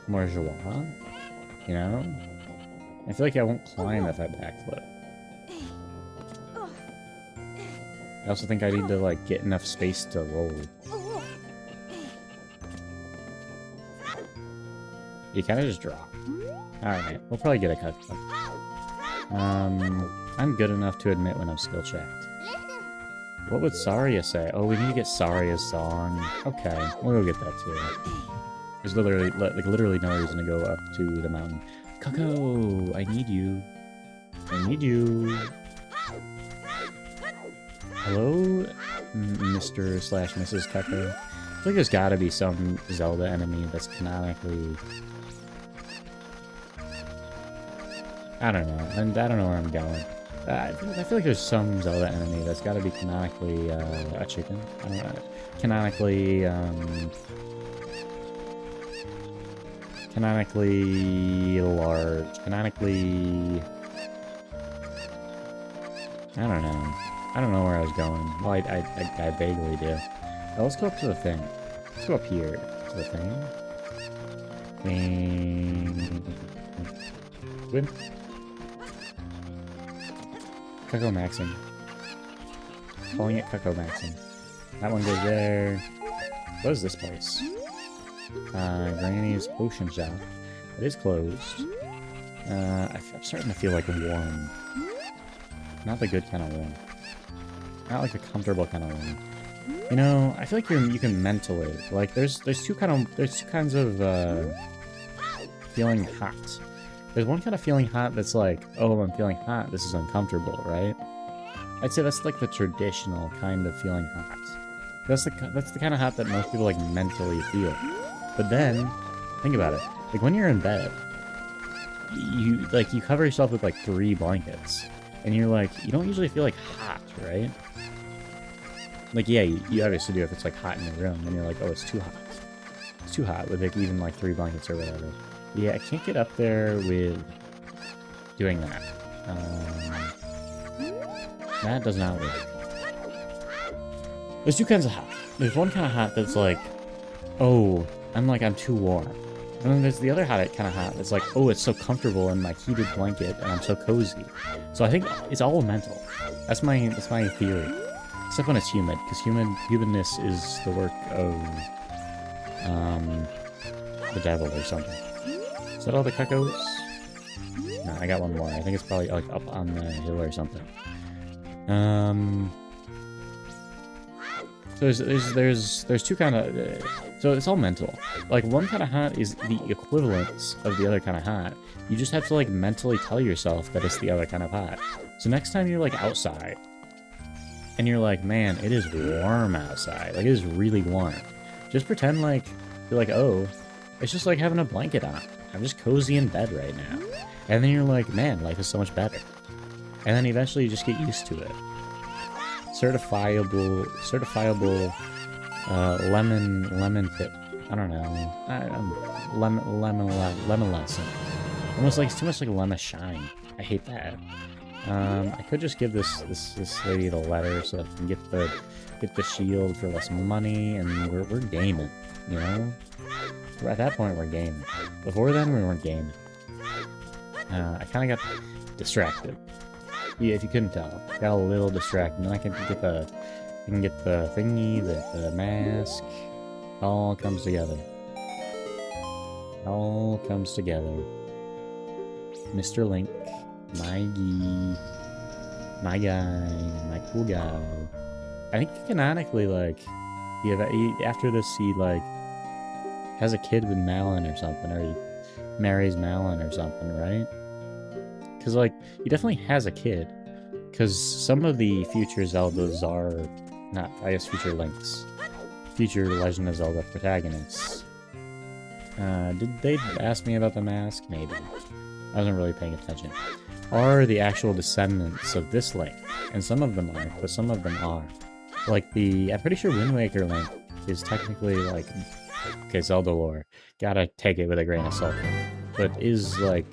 joie? You know? I feel like I won't climb if I backflip. I also think I need to like get enough space to roll. You kind of just drop. Alright, we'll probably get a cut. I'm good enough to admit when I'm skill checked. What would Saria say? Oh, we need to get Saria's song. Okay, we'll go get that too. There's literally no reason to go up to the mountain. Cucko, I need you. I need you. Hello, Mr./Mrs. Cucko. I feel like there's gotta be some Zelda enemy that's canonically... I don't know. I don't know where I'm going. I feel like there's some Zelda enemy that's got to be canonically a chicken. I don't know. Canonically large. Canonically... I don't know. I don't know where I was going. Well, I vaguely do. Oh, let's go up to the thing. Let's go up here to the thing. Win. Cucko maxing. Calling it Cucko maxing. That one goes there. What is this place? Granny's potion shop. It is closed. I'm starting to feel like warm. Not the good kind of warm. Not like the comfortable kind of warm. You know, I feel like you can mentally like there's two kinds of feeling hot. There's one kind of feeling hot that's like, oh, I'm feeling hot, this is uncomfortable, right? I'd say that's like the traditional kind of feeling hot. That's the kind of hot that most people like mentally feel. But then, think about it. Like when you're in bed, you cover yourself with like 3 blankets, and you're like, you don't usually feel like hot, right? Like yeah, you obviously do if it's like hot in your room, and you're like, oh, it's too hot. It's too hot with like even like 3 blankets or whatever. Yeah, I can't get up there with doing that. That does not work. There's 2 kinds of hot. There's one kind of hot that's like, oh, I'm too warm. And then there's the other kind of hot that's like, oh, it's so comfortable in my heated blanket and I'm so cozy. So I think it's all mental. That's my theory. Except when it's humid, because humanness is the work of the devil or something. Is that all the Cuccos? No, I got one more. I think it's probably like up on the hill or something. So there's 2 kind of... so it's all mental. Like, one kind of hot is the equivalence of the other kind of hot. You just have to, like, mentally tell yourself that it's the other kind of hot. So next time you're, like, outside, and you're like, man, it is warm outside. Like, it is really warm. Just pretend like, you're like, oh, it's just like having a blanket on. I'm just cozy in bed right now. And then you're like, man, life is so much better. And then eventually you just get used to it. Certifiable, lemon tip. I don't know. Lemon lesson. Almost like, it's too much like a lemon shine. I hate that. I could just give this lady the letter so I can get the shield for less money, and we're gaming, you know? At that point, we're gaming. Before then, we weren't gaming. I kind of got distracted. Yeah, if you couldn't tell, got a little distracted. And then I can get the thingy, the mask. All comes together. All comes together. Mr. Link, my guy, my cool guy. I think canonically, like, after this, he like has a kid with Malin or something, or he marries Malin or something, right? Because, like, he definitely has a kid. Because some of the future Zeldas are... Not, I guess, future Links. Future Legend of Zelda protagonists. Did they ask me about the mask? Maybe. I wasn't really paying attention. Are the actual descendants of this Link. And some of them aren't, but some of them are. Like I'm pretty sure Wind Waker Link is technically, like... Okay, Zelda lore. Gotta take it with a grain of salt. But is, like...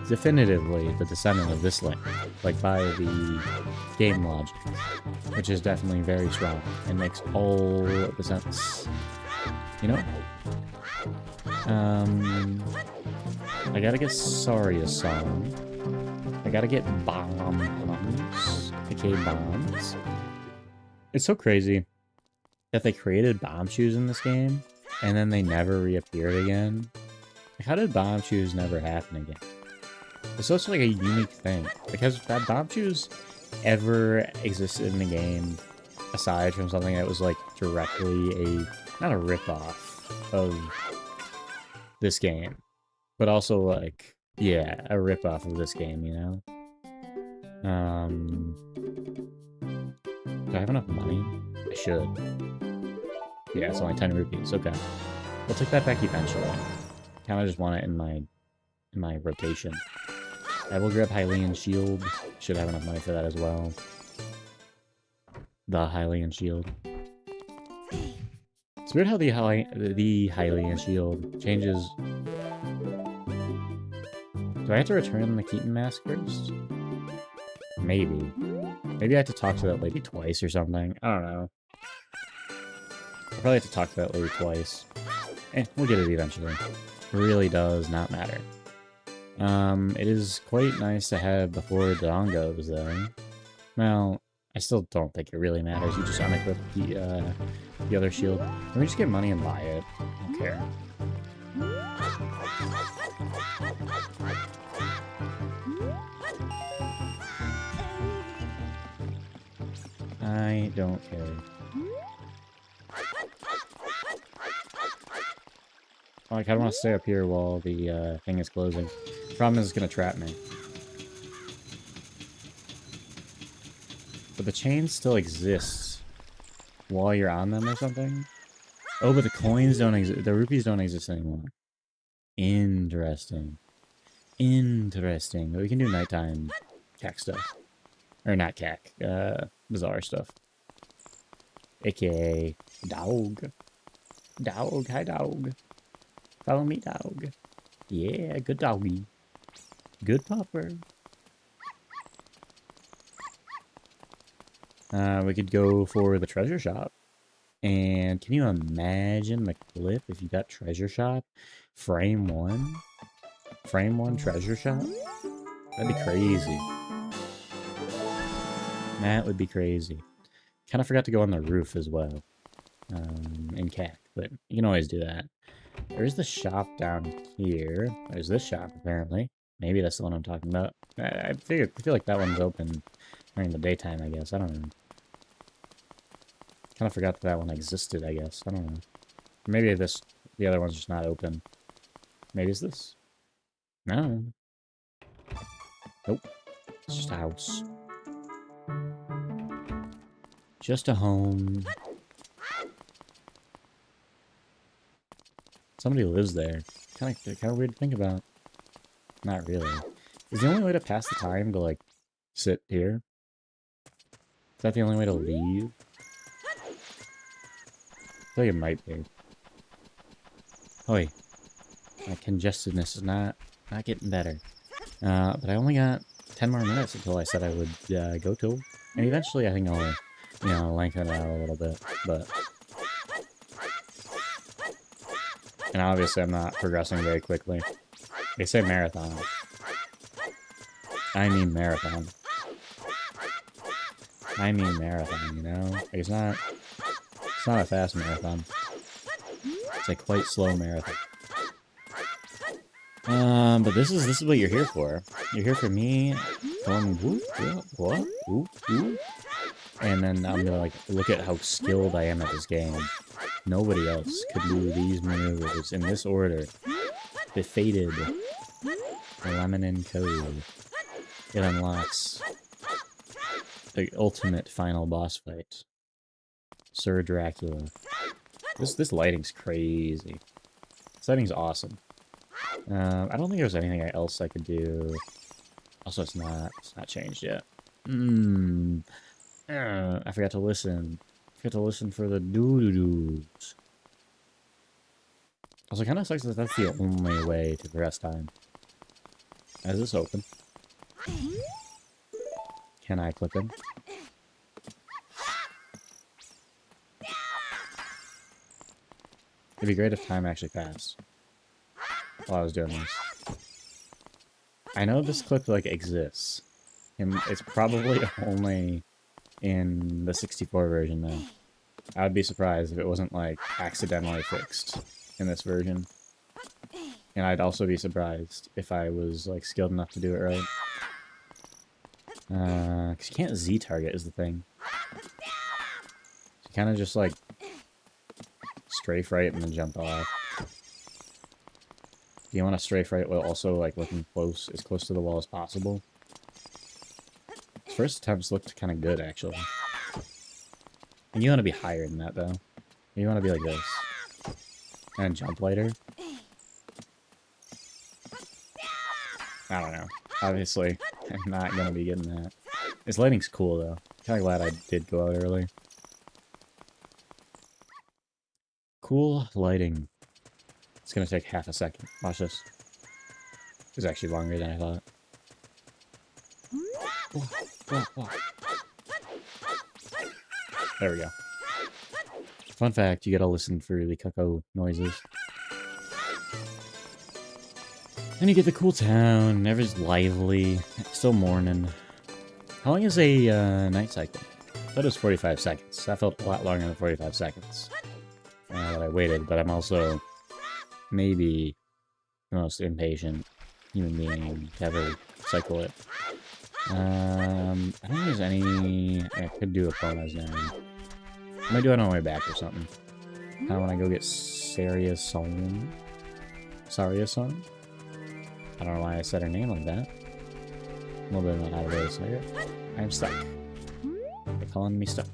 definitively the descendant of this Link, like by the game logic, which is definitely very strong and makes all the sense, you know? I gotta get Saria's song. I gotta get bombs, aka bombs. It's so crazy that they created bomb shoes in this game, and then they never reappeared again. Like, how did bomb shoes never happen again? It's such like a unique thing. Like, has that bomb shoes ever existed in the game aside from something that was like directly not a ripoff of this game, but also like, yeah, a ripoff of this game, you know? Do I have enough money? I should. Yeah, it's only 10 rupees. Okay. We'll take that back eventually. Kinda just want it in my rotation. I will grab Hylian Shield. Should have enough money for that as well. The Hylian Shield. It's weird how the Hylian Shield changes. Do I have to return the Keaton mask first? Maybe. Maybe I have to talk to that lady twice or something. I don't know. I'll probably have to talk to that lady twice. We'll get it eventually. It really does not matter. It is quite nice to have before dawn goes, though. Well, I still don't think it really matters. You just unequip the other shield. Let me just get money and buy it. I don't care. I don't care. Oh, I kind of want to stay up here while the thing is closing. Problem is, it's going to trap me. But the chains still exist while you're on them or something? Oh, but the coins don't exist. The rupees don't exist anymore. Interesting. Interesting. But we can do nighttime cack stuff. Or not cack. Bizarre stuff. AKA dog. Dog. Hi, dog. Follow me, dog. Yeah, good doggy. Good popper. We could go for the treasure shop. And can you imagine the clip if you got treasure shop? Frame 1? Frame 1 treasure shop? That'd be crazy. That would be crazy. Kind of forgot to go on the roof as well. In CAC, but you can always do that. There's the shop down here. There's this shop, apparently. Maybe that's the one I'm talking about. I feel like that one's open during the daytime, I guess. I don't know. Kind of forgot that one existed, I guess. I don't know. Maybe the other one's just not open. Maybe it's this? No. Nope. It's just a house. Just a home. Somebody lives there. Kind of weird to think about. Not really. Is the only way to pass the time to, like, sit here? Is that the only way to leave? I feel like it might be. Oi. My congestedness is not getting better. But I only got 10 more minutes until I said I would go to. And eventually I think I'll, you know, lengthen it out a little bit. But... And obviously I'm not progressing very quickly. They say marathon. I mean marathon. I mean marathon, you know? Like it's not a fast marathon. It's a quite slow marathon. But this is what you're here for. You're here for me going whoop, whoop, whoop, whoop. And then I'm gonna like look at how skilled I am at this game. Nobody else could do these maneuvers in this order. The fated Lemon Code. It unlocks the ultimate final boss fight. Sir Dracula. This lighting's crazy. This lighting's awesome. I don't think there's anything else I could do. Also, it's not changed yet. I forgot to listen. For the doo-doo-doos. Also, kind of sucks that that's the only way to progress time. Is this open? Can I clip in? It'd be great if time actually passed while I was doing this. I know this clip, like, exists. And it's probably only in the 64 version, though. I would be surprised if it wasn't, like, accidentally fixed in this version. And I'd also be surprised if I was, like, skilled enough to do it right. Because you can't Z-target is the thing. You kind of just, like, strafe right and then jump off. You want to strafe right while also, like, looking as close to the wall as possible. His first attempts looked kind of good, actually. And you want to be higher than that, though. You want to be like this. And jump later. I don't know. Obviously, I'm not going to be getting that. This lighting's cool, though. Kind of glad I did go out early. Cool lighting. It's going to take half a second. Watch this. It's actually longer than I thought. There we go. Fun fact, you gotta listen for the cuckoo noises. And you get the cool town, everything's lively, it's still morning. How long is a night cycle? I thought it was 45 seconds. That felt a lot longer than 45 seconds. That I waited, but I'm also maybe the most impatient human being to ever cycle it. I don't think there's any... I could do a Pomas now. I might do it on my way back or something. Kind of want to go get Saria's song. Saria's song? I don't know why I said her name like that. A little bit about how to really say it. I'm stuck. They're calling me stuck.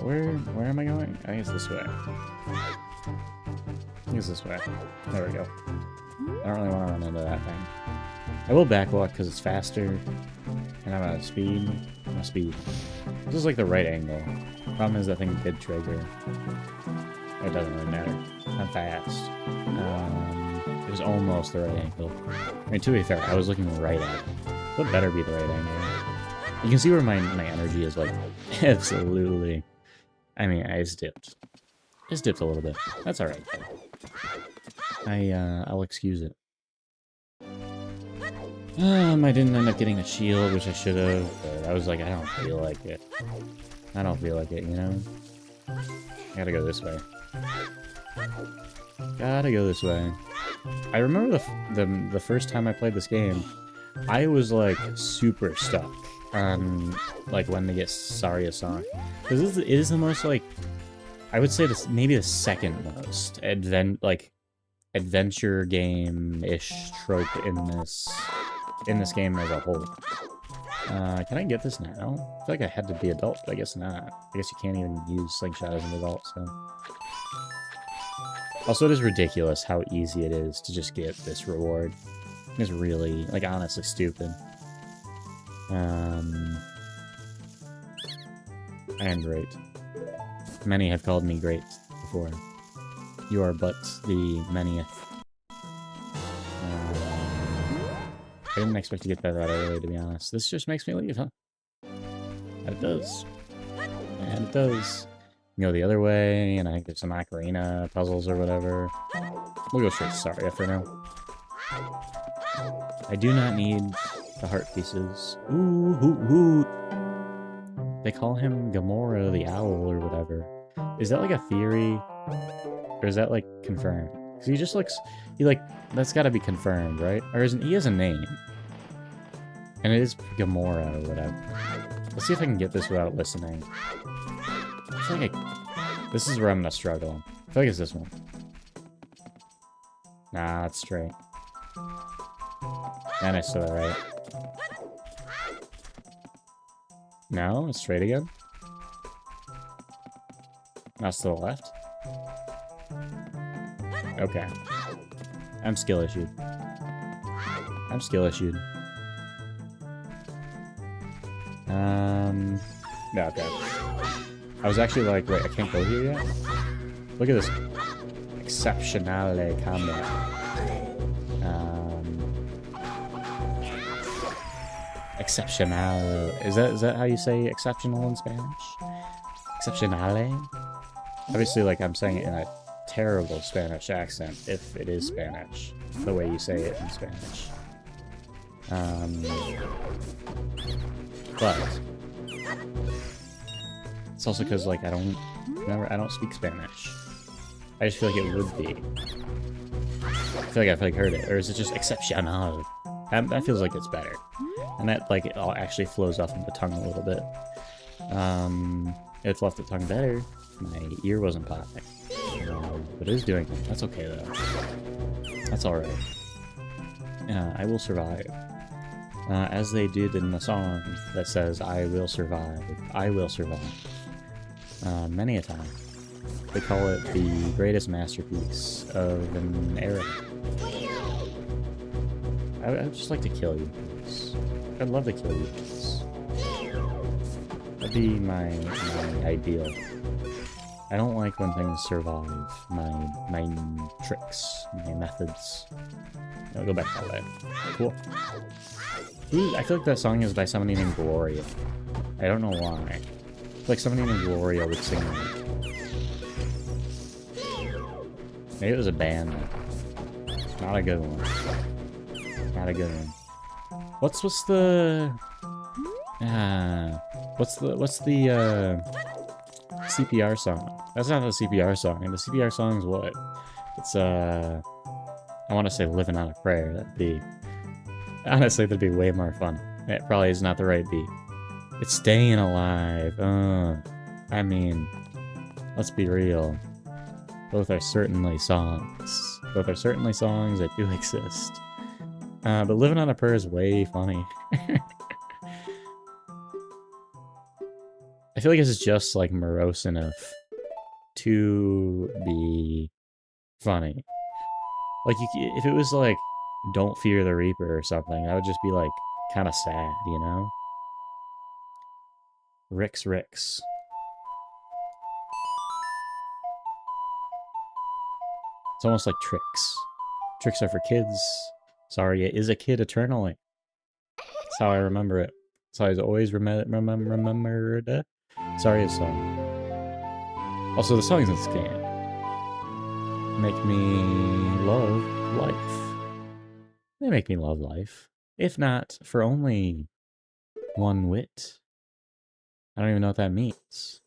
Where am I going? I think it's this way. I think it's this way. There we go. I don't really want to run into that thing. I will backwalk because it's faster, and I'm out of speed. This is like the right angle. Problem is that thing did trigger. It doesn't really matter. I'm fast. It was almost the right angle. I mean, to be fair, I was looking right at it. So it better be the right angle. You can see where my energy is, like, absolutely... I mean, I just dipped. Just dipped a little bit. That's alright, though. I'll excuse it. I didn't end up getting a shield, which I should have, but I was like, I don't feel like it. I don't feel like it, you know? I gotta go this way. Gotta go this way. I remember the first time I played this game, I was, like, super stuck on, like, when they get Saria song. Because it is the most, like, I would say this maybe the second most adventure game-ish trope in this game as a whole. Can I get this now? I feel like I had to be adult, but I guess not. I guess you can't even use slingshot as an adult, so... Also, it is ridiculous how easy it is to just get this reward. It's really, like, honestly stupid. I am great. Many have called me great before. You are but the manyth. I didn't expect to get that early, to be honest. This just makes me leave, huh? And it does. And it does. You go the other way, and I think there's some ocarina puzzles or whatever. We'll go straight to Saria for now. I do not need the heart pieces. Ooh, hoot, hoot. They call him Gamora the Owl or whatever. Is that like a theory? Or is that like confirmed? Because he just looks... that's gotta be confirmed, right? Or isn't he has a name? And it is Gamora or whatever. Let's see if I can get this without listening. I feel like this is where I'm gonna struggle. I feel like it's this one. Nah, it's straight. And I still right. No, it's straight again. Not to the left. Okay. I'm skill issued. I'm skill issued. Yeah, okay. I was actually like, wait, I can't go here yet? Look at this. Exceptionale combat. Exceptional. Is that how you say exceptional in Spanish? Exceptionale? Obviously, like, I'm saying it in a terrible Spanish accent, if it is Spanish. The way you say it in Spanish. But it's also because, like, I don't speak Spanish. I just feel like it would be. I feel like I've heard it. Or is it just exceptional? That feels like it's better. And that, like, it all actually flows off of the tongue a little bit. It's left the tongue better if my ear wasn't popping. But it is doing it. That's okay, though. That's alright. I will survive. As they did in the song that says, I will survive. I will survive. Many a time. They call it the greatest masterpiece of an era. I would just like to kill you, please. I'd love to kill you, please. That'd be my ideal. I don't like when things survive my tricks, my methods. I'll go back that way. Cool. Ooh, I feel like that song is by somebody named Gloria. I don't know why. I feel like somebody named Gloria would sing it. Maybe it was a band. Not a good one. Not a good one. What's the CPR song? That's not the CPR song. And the CPR song is what? It's I want to say "Living on a Prayer." That'd be honestly that'd be way more fun. It probably is not the right beat. It's "Staying Alive." I mean, let's be real. Both are certainly songs. Both are certainly songs that do exist. But "Living on a Prayer" is way funny. I feel like it's just like morose enough to be funny. Like if it was like "Don't Fear the Reaper" or something, that would just be like kind of sad, you know? Ricks. It's almost like Tricks. Tricks are for kids. Saria is a kid eternally. That's how I remember it. That's how I always remembered Saria's song. Also, the songs in this game make me love life. They make me love life. If not for only one wit. I don't even know what that means.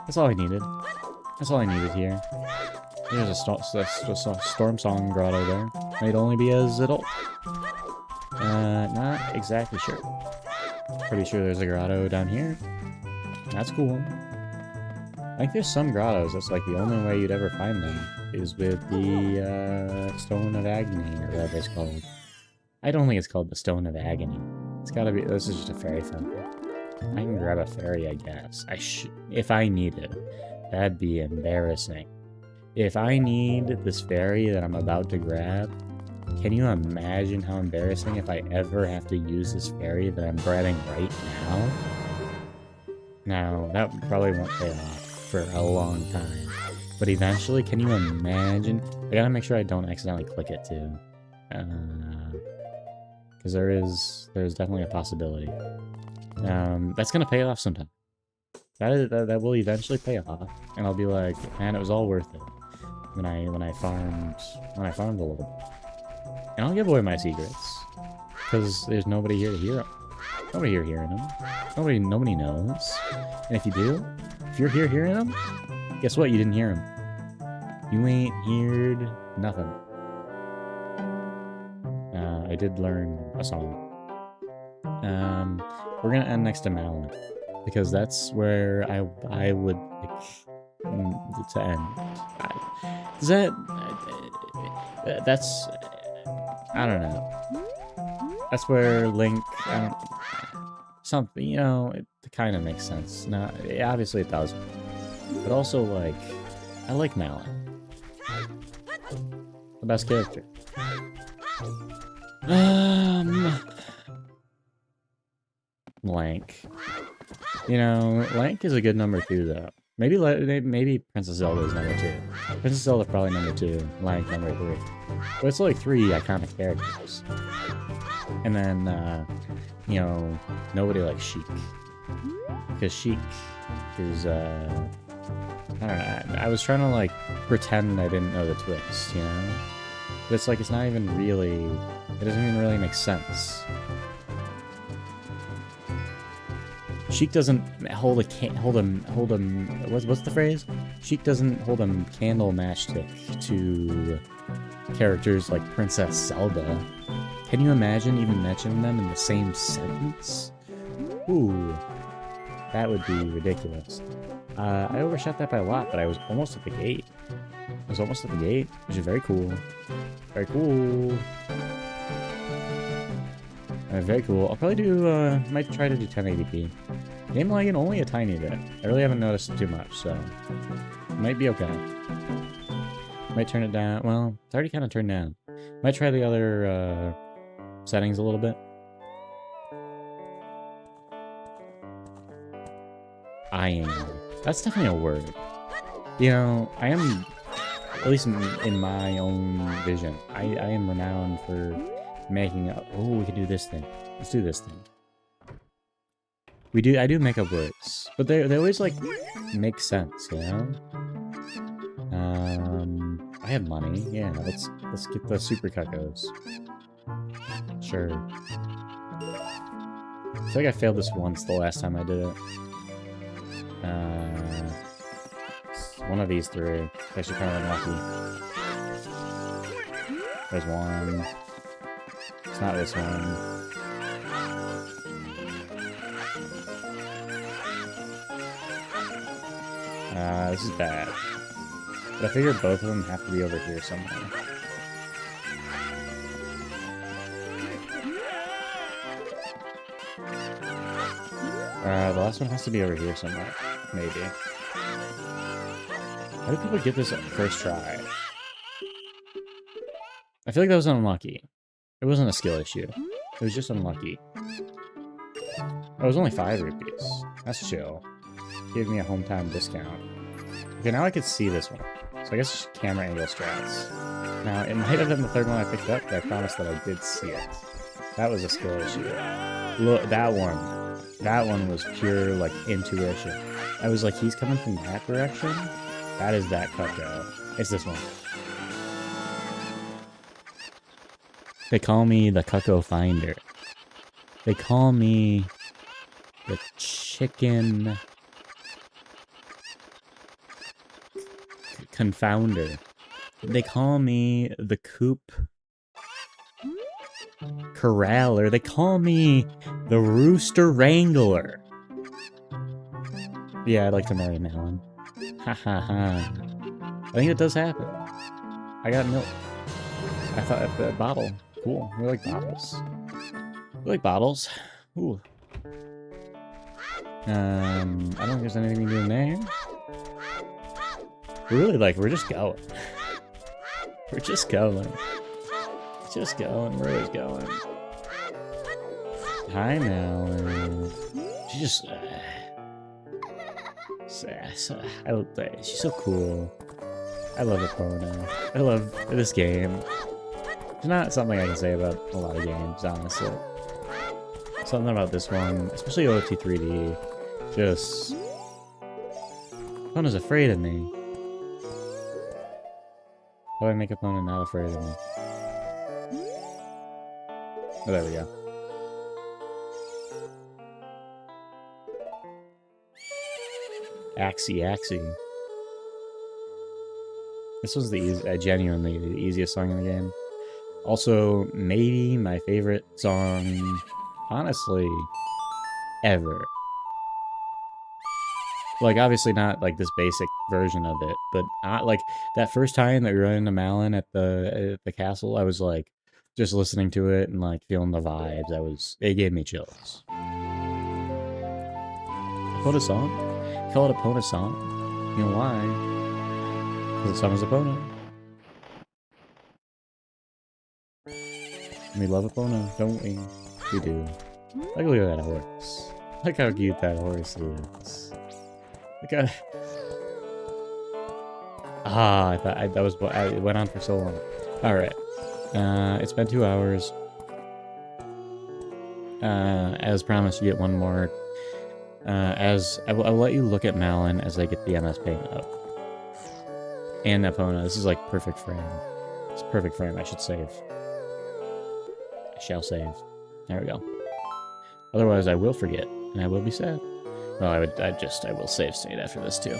That's all I needed. That's all I needed here. There's a storm song grotto there. Might only be as adult. Not exactly sure. Pretty sure there's a grotto down here. That's cool. I think there's some grottos that's like the only way you'd ever find them is with the Stone of Agni or whatever it's called. I don't think it's called the Stone of Agony. It's gotta be... This is just a fairy fountain. I can grab a fairy, I guess. If I need it. That'd be embarrassing. If I need this fairy that I'm about to grab, can you imagine how embarrassing if I ever have to use this fairy that I'm grabbing right now? Now, that probably won't pay off for a long time. But eventually, can you imagine? I gotta make sure I don't accidentally click it too. Because there's definitely a possibility. That's gonna pay off sometime. That will eventually pay off, and I'll be like, man, it was all worth it. When I farmed a little bit, and I'll give away my secrets because there's nobody here to hear them. Nobody here hearing them. Nobody knows. And if you do, if you're here hearing them, guess what? You didn't hear them. You ain't heard nothing. I did learn a song. We're gonna end next to Malin because that's where I would like to end. That's I don't know. That's where Link. Something, you know, it kind of makes sense. Now, obviously it does, but also like, I like Malin. The best character. Link. You know, Link is a good number 2 though. Maybe Princess Zelda is number 2. Princess Zelda probably number 2. Link number 3. But it's like 3 iconic characters. And then, you know, nobody likes Sheik. Because Sheik is, I don't know, I was trying to, like, pretend I didn't know the twist, you know? But it's like, it's not even really, it doesn't even really make sense. Sheik doesn't hold what's the phrase? Sheik doesn't hold a candle matchstick to characters like Princess Zelda. Can you imagine even mentioning them in the same sentence? Ooh, that would be ridiculous. I overshot that by a lot, but I was almost at the gate. Which is very cool. Very cool. Very cool. I'll probably do, might try to do 1080p. Game lagging only a tiny bit. I really haven't noticed it too much, so it might be okay. Might turn it down. Well, it's already kind of turned down. Might try the other, settings a little bit. Eyeing. That's definitely a word. You know, I am, at least in my own vision, I am renowned for making up. Oh, we can do this thing. Let's do this thing. I do make up words, but they always like make sense, you know. I have money. Yeah, let's get the super cuckoos. Sure. I feel like I failed this once the last time I did it. One of these three. Actually, kind of unlucky. There's one. It's not this one. This is bad. But I figure both of them have to be over here somewhere. The last one has to be over here somewhere. Maybe. How do people get this first try? I feel like that was unlucky. It wasn't a skill issue. It was just unlucky. Oh, it was only 5 rupees. That's chill. Gave me a hometown discount. Okay, now I could see this one. So I guess it's camera angle strats. Now, it might have been the third one I picked up, but I promised that I did see it. That was a skill issue. Look, that one. That one was pure, like, intuition. I was like, he's coming from that direction? That is that cucko. It's this one. They call me the cucko finder. They call me the chicken confounder. They call me the coop corraller. They call me the rooster wrangler. Yeah, I'd like to marry Malin. Ha ha ha. I think it does happen. I got milk. I thought the bottle. Cool. We like bottles. We like bottles. Ooh. I don't think there's anything we can do in there. We're just going. We're just going. Just going. We're always going. Hi, Malin. She just... she's so cool. I love Epona. I love this game. It's not something I can say about a lot of games, honestly. Something about this one, especially OoT 3D, just... Epona's afraid of me. How do I make Epona not afraid of me? Oh, there we go. Axie. This was the genuinely the easiest song in the game. Also, maybe my favorite song, honestly, ever. Like, obviously not like this basic version of it, but like that first time that we run into Malin at the castle, I was like just listening to it and like feeling the vibes. It gave me chills. Epona song? Call it Epona song. You know why? Because the song is Epona. We love Epona, don't we? We do. Like, look at that horse. Look how cute that horse is. Look at... I thought that was what it went on for so long. Alright. It's been 2 hours. As promised, you get one more. As I will let you look at Malin as I get the MS Paint up. And Epona. This is like perfect frame. It's perfect frame. I should save. I shall save. There we go. Otherwise, I will forget, and I will be sad. Well, I will save state after this too.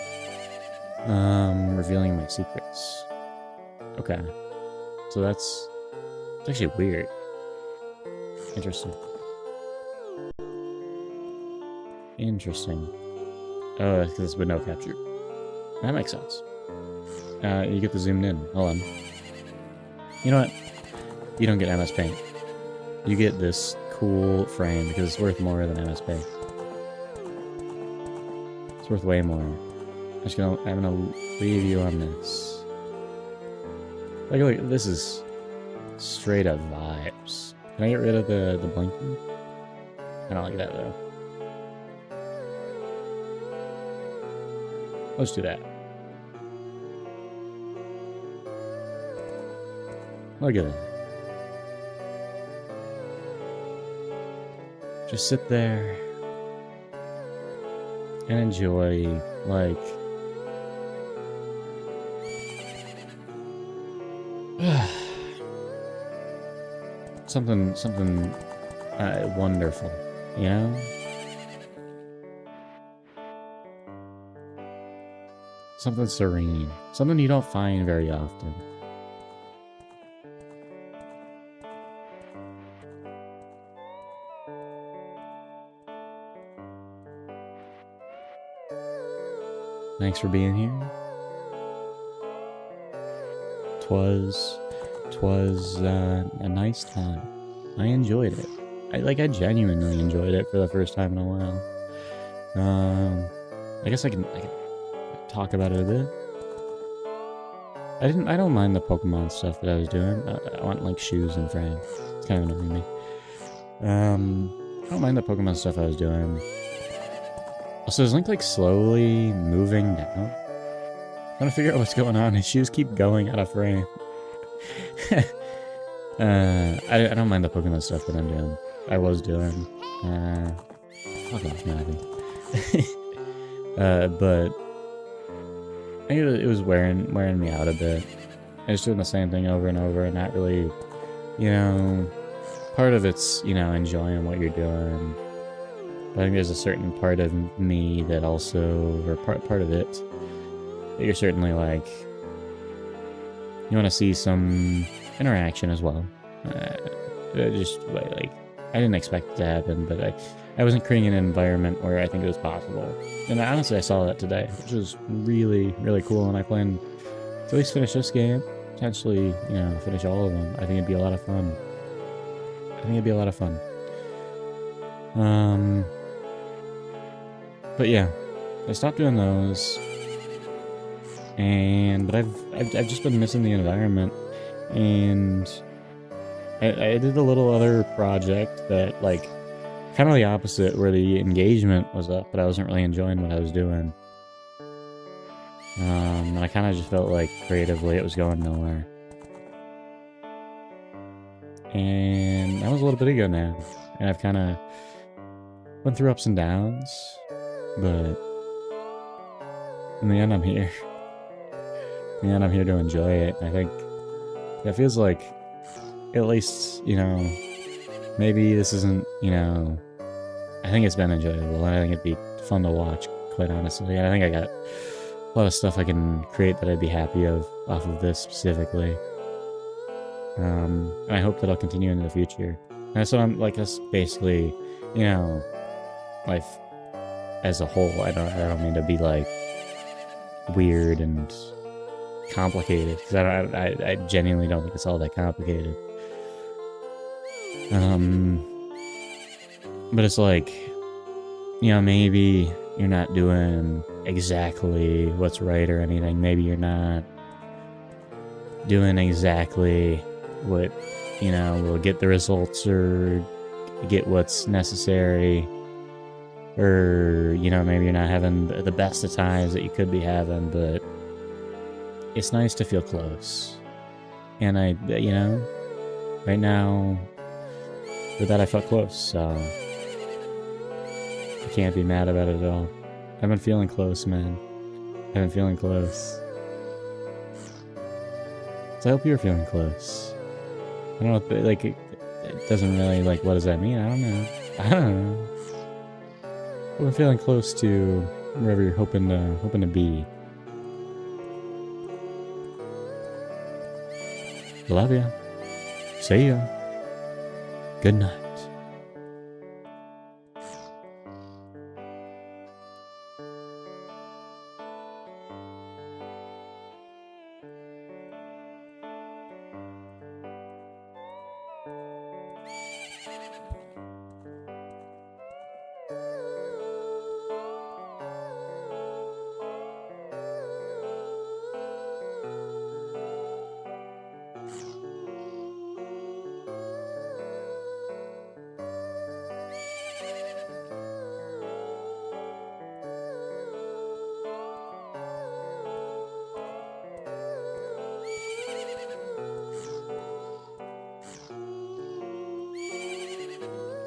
Revealing my secrets. Okay. So it's actually weird. Interesting. Oh, that's because it's window capture. That makes sense. You get the zoomed in. Hold on. You know what? You don't get MS Paint. You get this cool frame because it's worth more than MS Paint. It's worth way more. I'm gonna leave you on this. Look, this is straight up vibes. Can I get rid of the blinking? I don't like that though. Let's do that. Look at it. Just sit there and enjoy, like, something wonderful, you know? Something serene. Something you don't find very often. Thanks for being here. Twas a nice time. I enjoyed it. I genuinely enjoyed it for the first time in a while. I guess I can talk about it a bit. I don't mind the Pokemon stuff that I was doing. I want like shoes and frames. It's kind of annoying me. I don't mind the Pokemon stuff I was doing. Also, is Link like slowly moving down? I'm trying to figure out what's going on. His shoes keep going out of frame. I don't mind the Pokemon stuff that I'm doing. I was doing. Fuck off, Maddie. But I think it was wearing me out a bit. I was doing the same thing over and over and not really, you know, part of it's, you know, enjoying what you're doing. But I think there's a certain part of me that also, or part of it, that you're certainly like, you want to see some interaction as well. Just like, I didn't expect it to happen, but I wasn't creating an environment where I think it was possible. And honestly, I saw that today, which was really, really cool. And I plan to at least finish this game, potentially, you know, finish all of them. I think it'd be a lot of fun. I think it'd be a lot of fun. But yeah, I stopped doing those, but I've just been missing the environment, and I did a little other project that, like, kind of the opposite, where the engagement was up, but I wasn't really enjoying what I was doing. And I kind of just felt like creatively it was going nowhere. And that was a little bit ago now, and I've kind of went through ups and downs, but in the end I'm here. In the end I'm here to enjoy it. I think it feels like, at least, you know, maybe this isn't, you know, I think it's been enjoyable, and I think it'd be fun to watch, quite honestly. And I think I got a lot of stuff I can create that I'd be happy of off of this specifically. And I hope that I'll continue into the future. And so I'm like, that's basically, you know, life as a whole. I don't mean to be like weird and complicated, because I genuinely don't think it's all that complicated. But it's like, you know, maybe you're not doing exactly what's right or anything. Maybe you're not doing exactly what, you know, will get the results or get what's necessary. Or, you know, maybe you're not having the best of times that you could be having, but it's nice to feel close. And I, you know, right now, with that I felt close, so I can't be mad about it at all. I've been feeling close, man. I've been feeling close. So I hope you're feeling close. I don't know, if, like, it doesn't really, like, what does that mean? I don't know. We're feeling close to wherever you're hoping to be. Love ya. See ya. Good night.